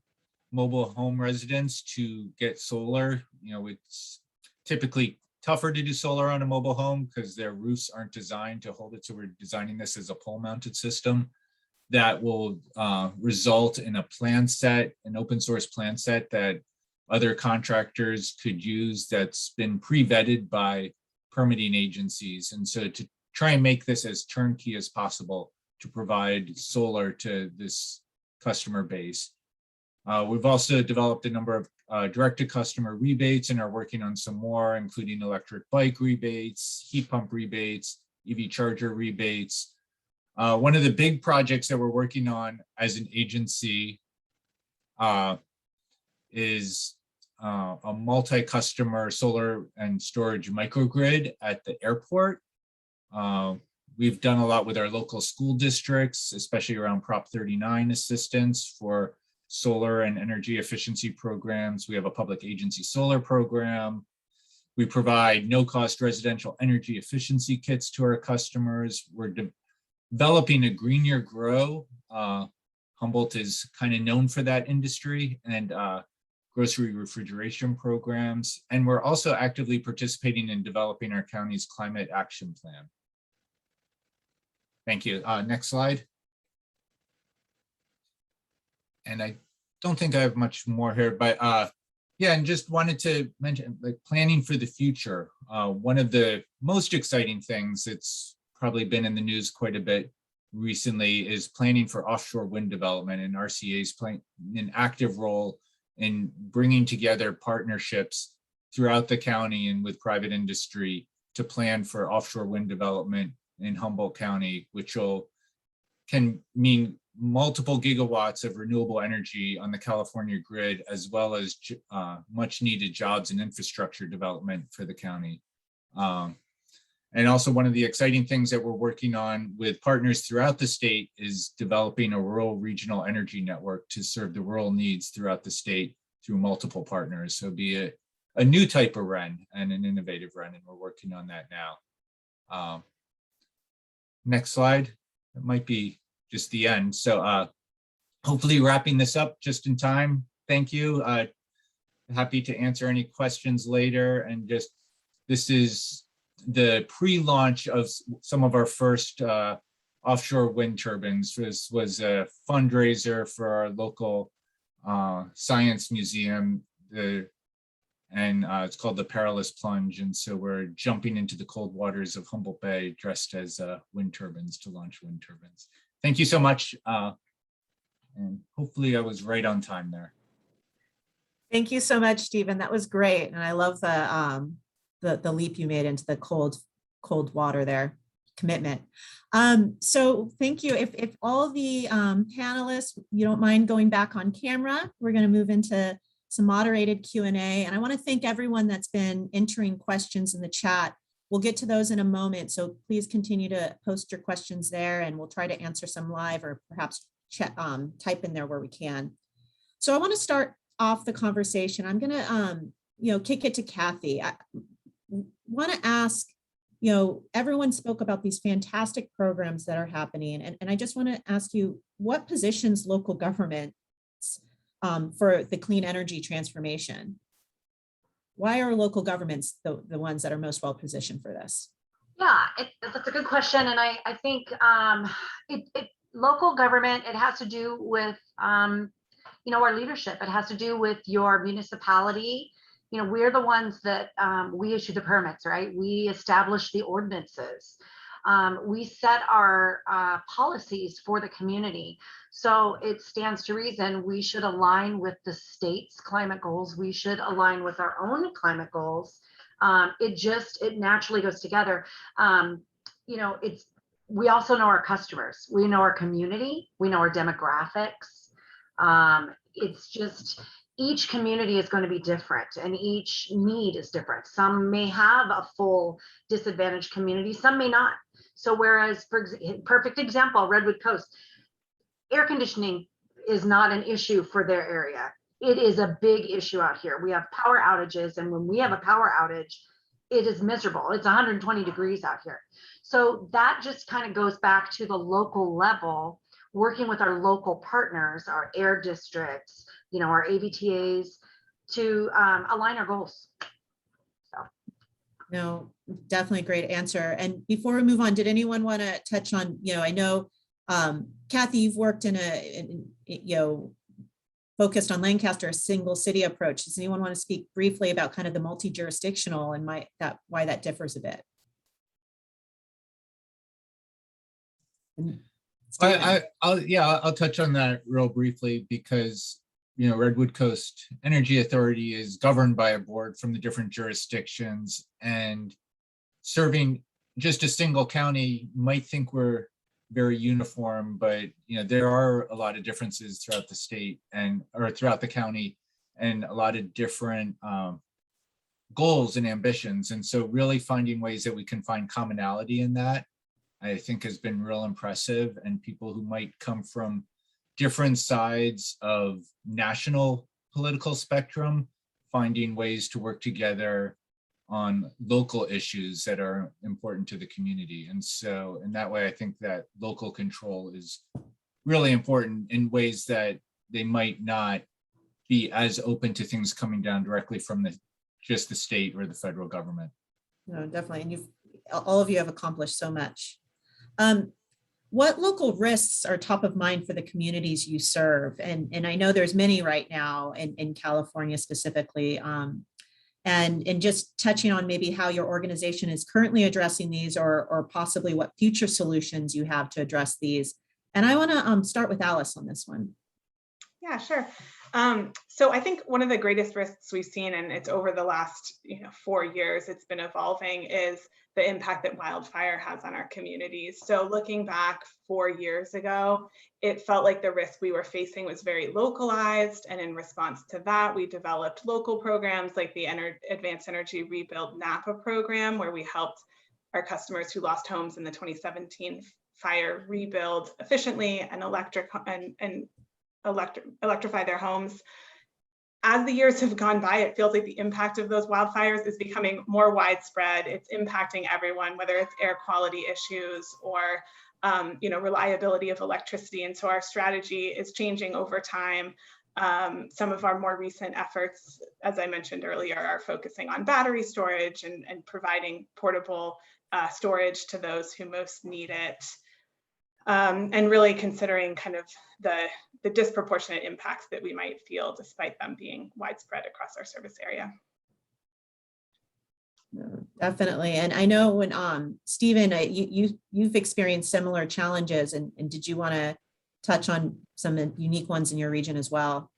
mobile home residents to get solar. You know, it's typically tougher to do solar on a mobile home because their roofs aren't designed to hold it. So we're designing this as a pole mounted system that will result in a plan set, an open source plan set that other contractors could use that's been pre-vetted by permitting agencies. And so to try and make this as turnkey as possible to provide solar to this customer base. We've also developed a number of direct-to-customer rebates and are working on some more, including electric bike rebates, heat pump rebates, EV charger rebates. One of the big projects that we're working on as an agency is a multi-customer solar and storage microgrid at the airport. We've done a lot with our local school districts, especially around Prop 39 assistance for solar and energy efficiency programs. We have a public agency solar program. We provide no-cost residential energy efficiency kits to our customers. We're developing a Green Year Grow. Humboldt is kind of known for that industry, and grocery refrigeration programs. And we're also actively participating in developing our county's climate action plan. Thank you. Next slide. And I don't think I have much more here, but yeah, and just wanted to mention, like, planning for the future. One of the most exciting things that's probably been in the news quite a bit recently is planning for offshore wind development, and RCA's playing an active role in bringing together partnerships throughout the county and with private industry to plan for offshore wind development in Humboldt County, which can mean multiple gigawatts of renewable energy on the California grid, as well as much needed jobs and infrastructure development for the county. And also one of the exciting things that we're working on with partners throughout the state is developing a rural regional energy network to serve the rural needs throughout the state through multiple partners. So be a new type of REN and an innovative REN, and we're working on that now. Next slide. It might be just the end. So hopefully wrapping this up just in time. Thank you. Happy to answer any questions later. And just, this is the pre-launch of some of our first offshore wind turbines. This was a fundraiser for our local science museum, and it's called the Perilous Plunge. And so we're jumping into the cold waters of Humboldt Bay dressed as wind turbines to launch wind turbines. Thank you so much. And hopefully I was right on time there. Thank you so much, Stephen. That was great. And I love the leap you made into the cold water there, commitment. So thank you. If all the panelists, you don't mind going back on camera, we're going to move into some moderated Q&A. And I want to thank everyone that's been entering questions in the chat. We'll get to those in a moment. So please continue to post your questions there, and we'll try to answer some live or perhaps chat, type in there where we can. So I want to start off the conversation, I'm gonna kick it to Kathy. I want to ask, everyone spoke about these fantastic programs that are happening, and I just want to ask you, what positions local governments for the clean energy transformation? Why are local governments the ones that are most well positioned for this? Yeah, that's a good question. And I think local government, it has to do with, our leadership. It has to do with your municipality. We're the ones that we issue the permits, right? We establish the ordinances. We set our policies for the community. So it stands to reason we should align with the state's climate goals. We should align with our own climate goals. It naturally goes together. We also know our customers. We know our community. We know our demographics. It's just, each community is going to be different and each need is different. Some may have a full disadvantaged community, some may not. So whereas, perfect example, Redwood Coast, air conditioning is not an issue for their area. It is a big issue out here. We have power outages, and when we have a power outage, it is miserable. It's 120 degrees out here. So that just kind of goes back to the local level, working with our local partners, our air districts, our AVTAs, to align our goals. So. No, definitely a great answer. And before we move on, did anyone want to touch on, I know, Kathy, you've worked focused on Lancaster, a single city approach. Does anyone want to speak briefly about kind of the multi-jurisdictional and why that differs a bit? I'll touch on that real briefly, because Redwood Coast Energy Authority is governed by a board from the different jurisdictions, and serving just a single county might think we're very uniform, but there are a lot of differences throughout the state or throughout the county, and a lot of different goals and ambitions. And so really finding ways that we can find commonality in that, I think, has been real impressive. And people who might come from different sides of national political spectrum, finding ways to work together on local issues that are important to the community. And so in that way, I think that local control is really important in ways that they might not be as open to things coming down directly from just the state or the federal government. No, definitely. And all of you have accomplished so much. What local risks are top of mind for the communities you serve? And I know there's many right now in California specifically. And just touching on maybe how your organization is currently addressing these, or possibly what future solutions you have to address these. And I want to start with Alice on this one. Yeah, sure. So I think one of the greatest risks we've seen, and it's over the last 4 years, it's been evolving, is the impact that wildfire has on our communities. So looking back 4 years ago, it felt like the risk we were facing was very localized. And in response to that, we developed local programs like the Advanced Energy Rebuild NAPA program, where we helped our customers who lost homes in the 2017 fire rebuild efficiently and electrify their homes. As the years have gone by, it feels like the impact of those wildfires is becoming more widespread. It's impacting everyone, whether it's air quality issues or reliability of electricity. And so our strategy is changing over time. Some of our more recent efforts, as I mentioned earlier, are focusing on battery storage and providing portable storage to those who most need it. And really considering kind of the disproportionate impacts that we might feel despite them being widespread across our service area. Definitely. And I know when Stephen, you've experienced similar challenges, and did you want to touch on some unique ones in your region as well?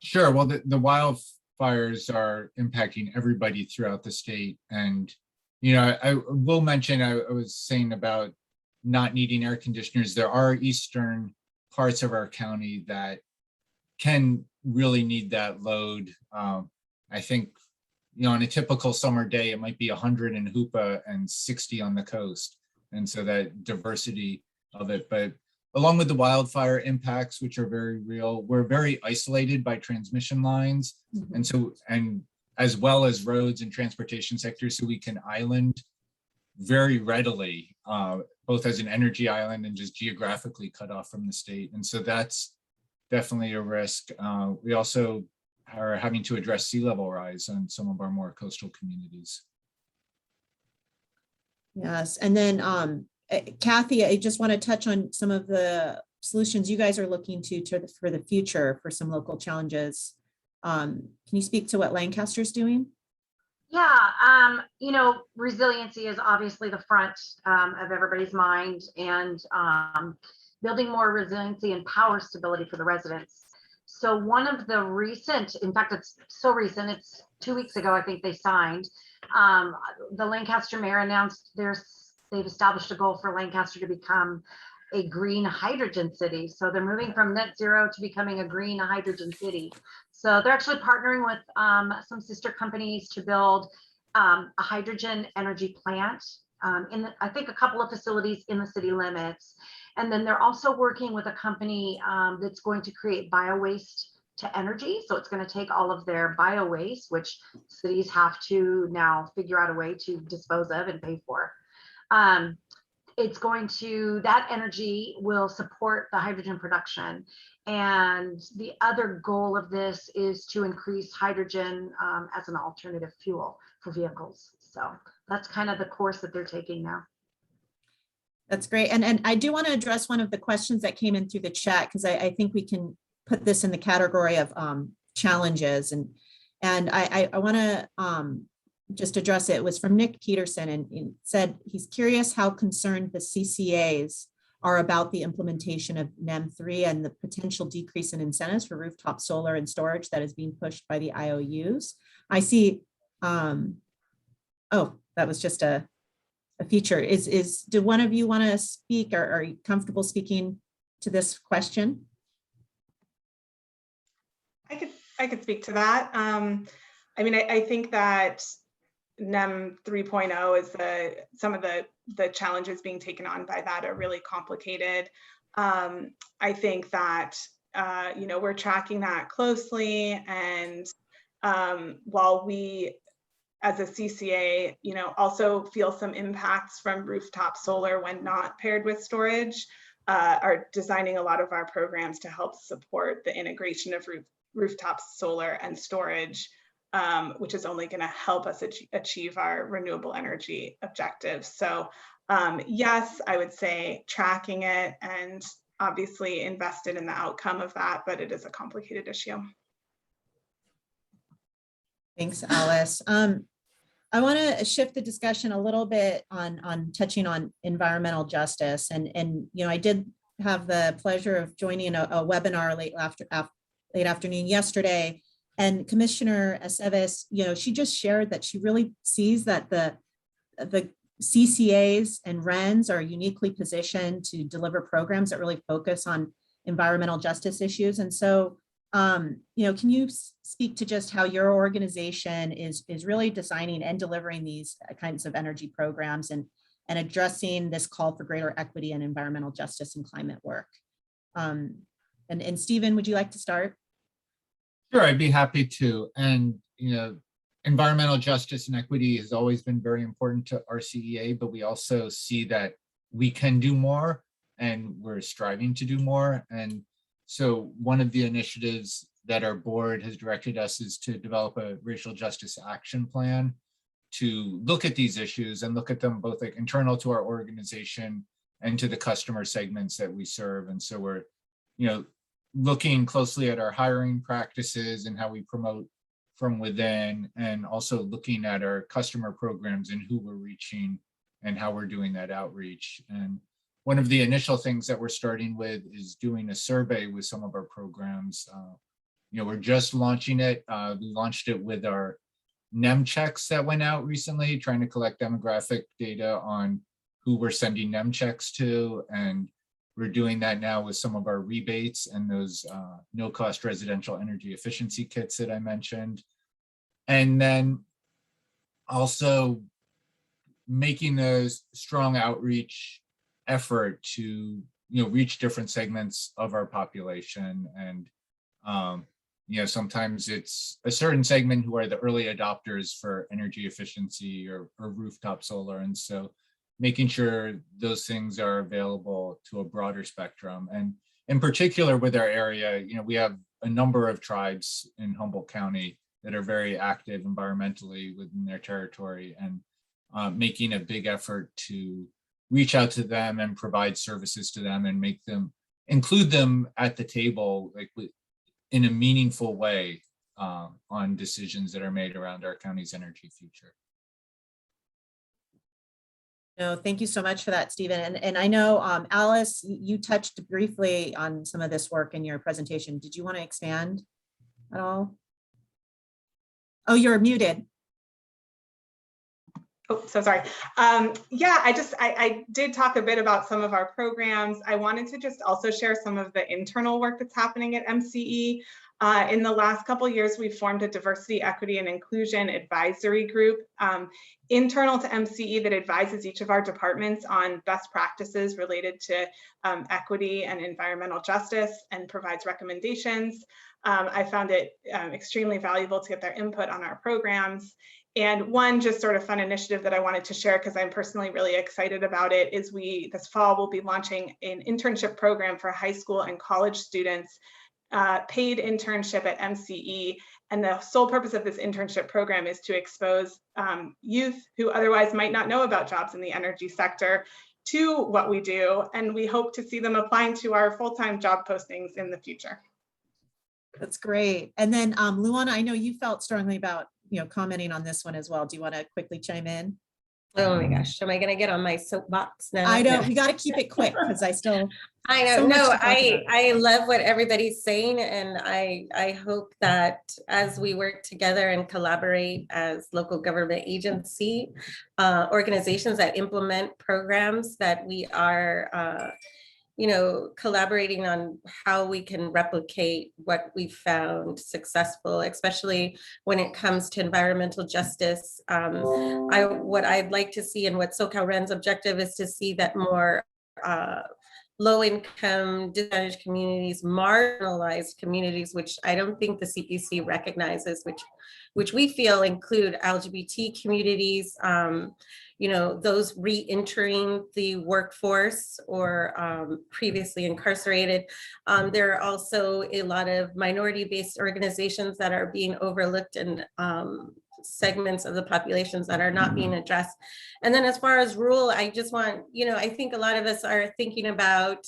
Sure. Well, the wildfires are impacting everybody throughout the state. And, I will mention, I was saying about not needing air conditioners. There are eastern parts of our county that can really need that load. I think, on a typical summer day, it might be 100 in Hoopa and 60 on the coast. And so that diversity of it, but along with the wildfire impacts, which are very real, we're very isolated by transmission lines. And so, and as well as roads and transportation sectors, so we can island very readily, both as an energy island and just geographically cut off from the state. And so that's definitely a risk. We also are having to address sea level rise on some of our more coastal communities. Yes, and then Kathy, I just want to touch on some of the solutions you guys are looking for the future for some local challenges. Can you speak to what Lancaster's doing? Yeah, you know, resiliency is obviously the front of everybody's mind, and building more resiliency and power stability for the residents. So one of the recent, in fact, it's so recent, it's 2 weeks ago, I think they signed, the Lancaster mayor announced they've established a goal for Lancaster to become a green hydrogen city. So they're moving from net zero to becoming a green hydrogen city. So they're actually partnering with some sister companies to build a hydrogen energy plant in I think a couple of facilities in the city limits. And then they're also working with a company that's going to create bio-waste to energy. So it's going to take all of their bio-waste, which cities have to now figure out a way to dispose of and pay for. It's going to, that energy will support the hydrogen production. And the other goal of this is to increase hydrogen as an alternative fuel for vehicles. So that's kind of the course that they're taking now. That's great. And I do want to address one of the questions that came in through the chat, because I think we can put this in the category of challenges. And I want to just address it. It was from Nick Peterson, and said he's curious how concerned the CCAs are about the implementation of NEM3 and the potential decrease in incentives for rooftop solar and storage that is being pushed by the IOUs. I see, oh, that was just a feature. Do one of you want to speak, or are you comfortable speaking to this question? I could speak to that. I mean, I think that NEM 3.0 is some of the challenges being taken on by that are really complicated. I think that you know, we're tracking that closely, and while we as a CCA, you know, also feel some impacts from rooftop solar when not paired with storage, are designing a lot of our programs to help support the integration of rooftop solar and storage, which is only going to help us achieve our renewable energy objectives. So yes, I would say tracking it and obviously invested in the outcome of that, but it is a complicated issue. Thanks, Alice. I want to shift the discussion a little bit on touching on environmental justice. And you know, I did have the pleasure of joining a webinar late afternoon yesterday. And Commissioner Aceves, you know, she just shared that she really sees that the CCAs and RENs are uniquely positioned to deliver programs that really focus on environmental justice issues. And so, you know, can you speak to just how your organization is really designing and delivering these kinds of energy programs and addressing this call for greater equity and environmental justice and climate work? And Stephen, would you like to start? Sure, I'd be happy to. And, you know, environmental justice and equity has always been very important to RCEA, but we also see that we can do more and we're striving to do more. And so one of the initiatives that our board has directed us is to develop a racial justice action plan to look at these issues and look at them both like internal to our organization and to the customer segments that we serve. And so we're, you know, looking closely at our hiring practices and how we promote from within, and also looking at our customer programs and who we're reaching and how we're doing that outreach. And one of the initial things that we're starting with is doing a survey with some of our programs. You know, we're just launching it. We launched it with our NEM checks that went out recently, trying to collect demographic data on who we're sending NEM checks to. And we're doing that now with some of our rebates and those no-cost residential energy efficiency kits that I mentioned. And then also making a strong outreach effort to reach different segments of our population. And sometimes it's a certain segment who are the early adopters for energy efficiency or rooftop solar. And so making sure those things are available to a broader spectrum. And in particular with our area, we have a number of tribes in Humboldt County that are very active environmentally within their territory, and making a big effort to reach out to them and provide services to them and include them at the table, like in a meaningful way on decisions that are made around our county's energy future. No, thank you so much for that, Stephen. And I know, Alice, you touched briefly on some of this work in your presentation. Did you want to expand at all? Oh, you're muted. Oh, so sorry. Yeah, I did talk a bit about some of our programs. I wanted to just also share some of the internal work that's happening at MCE. In the last couple of years, we've formed a diversity, equity, and inclusion advisory group internal to MCE that advises each of our departments on best practices related to equity and environmental justice and provides recommendations. I found it extremely valuable to get their input on our programs. And one just sort of fun initiative that I wanted to share, because I'm personally really excited about it, is this fall we'll be launching an internship program for high school and college students, paid internship at MCE. And the sole purpose of this internship program is to expose youth who otherwise might not know about jobs in the energy sector to what we do. And we hope to see them applying to our full-time job postings in the future. That's great. And then Luana, I know you felt strongly about commenting on this one as well. Do you want to quickly chime in? Oh my gosh, am I gonna get on my soapbox now? I don't, we got to keep it quick because I know. So no, I love what everybody's saying, and I hope that as we work together and collaborate as local government agency, organizations that implement programs, that we are collaborating on how we can replicate what we found successful, especially when it comes to environmental justice. What I'd like to see, and what SoCal REN's objective is, to see that more low-income, disadvantaged communities, marginalized communities, which I don't think the CPC recognizes, which we feel include LGBT communities, those re-entering the workforce or previously incarcerated. There are also a lot of minority-based organizations that are being overlooked, and segments of the populations that are not being addressed. And then as far as rural, I just want, I think a lot of us are thinking about,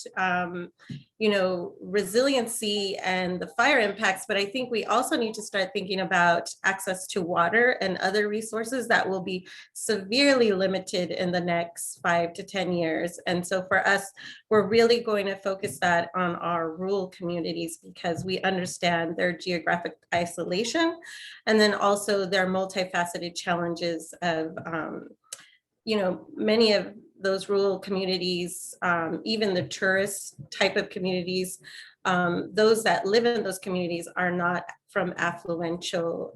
resiliency and the fire impacts, but I think we also need to start thinking about access to water and other resources that will be severely limited in the next 5 to 10 years. And so for us, we're really going to focus that on our rural communities, because we understand their geographic isolation, and then also their multifaceted challenges of, many of those rural communities, even the tourist type of communities, those that live in those communities are not from affluential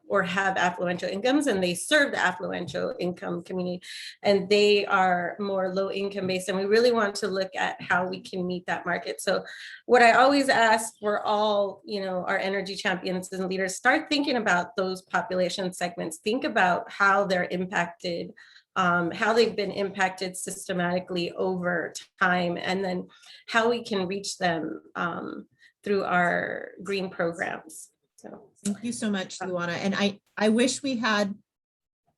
or have affluential incomes, and they serve the affluential income community, and they are more low income based. And we really want to look at how we can meet that market. So what I always ask for all, our energy champions and leaders, start thinking about those population segments, think about how they're impacted, how they've been impacted systematically over time, and then how we can reach them through our green programs. So thank you so much, Luana. And I wish we had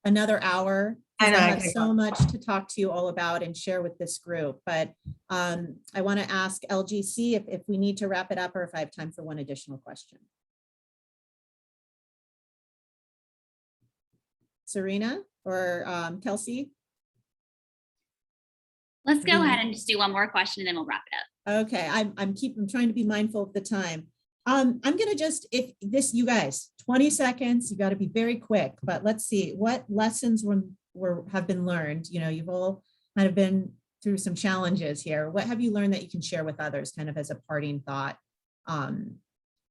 another hour. I have so much to talk to you all about and share with this group, but I want to ask LGC if we need to wrap it up, or if I have time for one additional question. Serena or Kelsey? Let's go ahead and just do one more question and then we'll wrap it up. Okay, I'm trying to be mindful of the time. I'm gonna just, you guys, 20 seconds, you got to be very quick, but let's see what lessons have been learned. You've all kind of been through some challenges here. What have you learned that you can share with others, kind of as a parting thought? And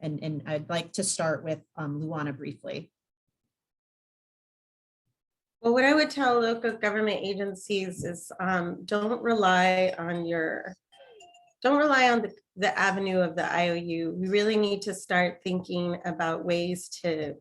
I'd like to start with Luana briefly. Well, what I would tell local government agencies is don't rely on your don't rely on the avenue of the IOU. We really need to start thinking about ways to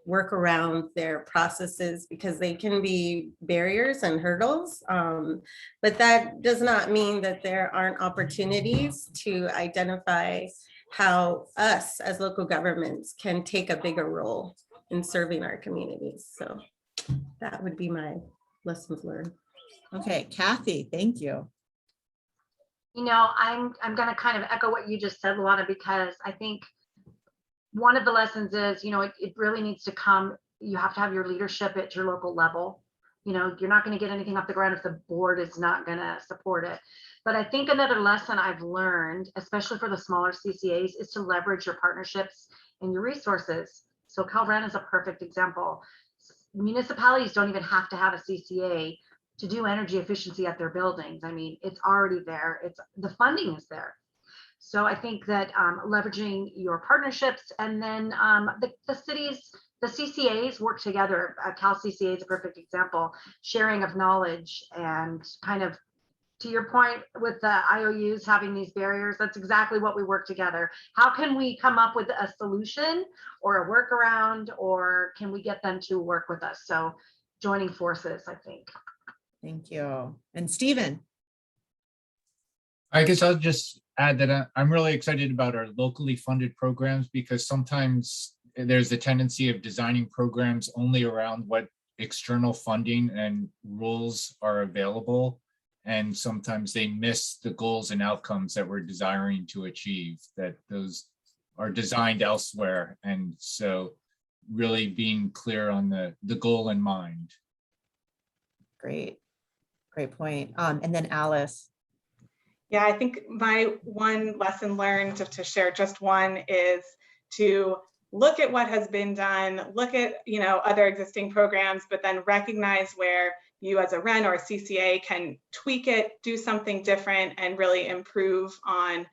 work around their processes, because they can be barriers and hurdles. But that does not mean that there aren't opportunities to identify how us as local governments can take a bigger role in serving our communities. So that would be my lessons learned. Okay, Kathy, thank you. You know, I'm going to kind of echo what you just said, Luana, because I think one of the lessons is, you know, it really needs to come, you have to have your leadership at your local level. You know, you're not going to get anything off the ground if the board is not going to support it. But I think another lesson I've learned, especially for the smaller CCAs, is to leverage your partnerships and your resources. So CalREN is a perfect example. Municipalities don't even have to have a CCA to do energy efficiency at their buildings. I mean, it's already there. The funding is there. So I think that leveraging your partnerships, and then the cities, the CCAs work together. Cal CCA is a perfect example, sharing of knowledge, and kind of, to your point with the IOUs having these barriers, that's exactly what we work together. How can we come up with a solution or a workaround, or can we get them to work with us? So joining forces, I think. Thank you. And Stephen. I guess I'll just add that I'm really excited about our locally funded programs, because sometimes there's a tendency of designing programs only around what external funding and rules are available. And sometimes they miss the goals and outcomes that we're desiring to achieve, that those are designed elsewhere. And so really being clear on the goal in mind. Great point. And then Alice. Yeah, I think my one lesson learned, to share just one, is to look at what has been done, look at, you know, other existing programs, but then recognize where you as a REN or a CCA can tweak it, do something different, and really improve on,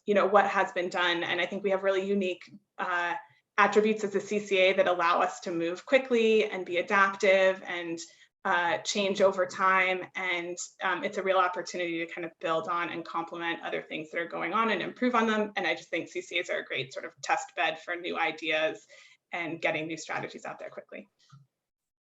you know, what has been done. And I think we have really unique attributes as a CCA that allow us to move quickly and be adaptive and change over time. And it's a real opportunity to kind of build on and complement other things that are going on and improve on them. And I just think CCAs are a great sort of test bed for new ideas and getting new strategies out there quickly.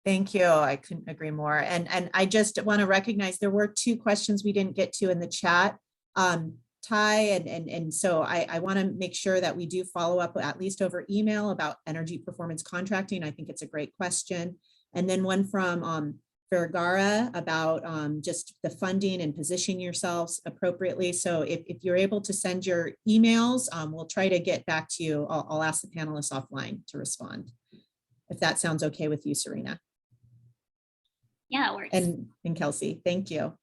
Thank you. I couldn't agree more. And I just want to recognize there were 2 questions we didn't get to in the chat. Ty, and so I want to make sure that we do follow up at least over email about energy performance contracting. I think it's a great question. And then one from Vergara about just the funding and positioning yourselves appropriately. So if you're able to send your emails, we'll try to get back to you. I'll ask the panelists offline to respond, if that sounds okay with you, Serena. Yeah, it works. And Kelsey, thank you.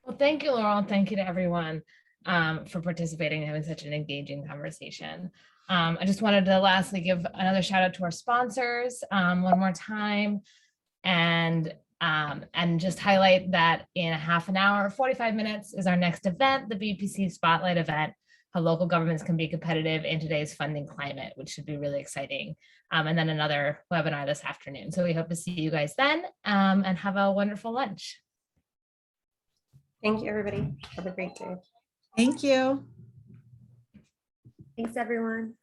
Well, thank you, Laurel. Thank you to everyone for participating and having such an engaging conversation. I just wanted to lastly give another shout out to our sponsors one more time, and just highlight that in a half an hour, 45 minutes is our next event, the BPC Spotlight event, how local governments can be competitive in today's funding climate, which should be really exciting. And then another webinar this afternoon. So we hope to see you guys then, and have a wonderful lunch. Thank you, everybody. Have a great day. Thank you. Thanks, everyone.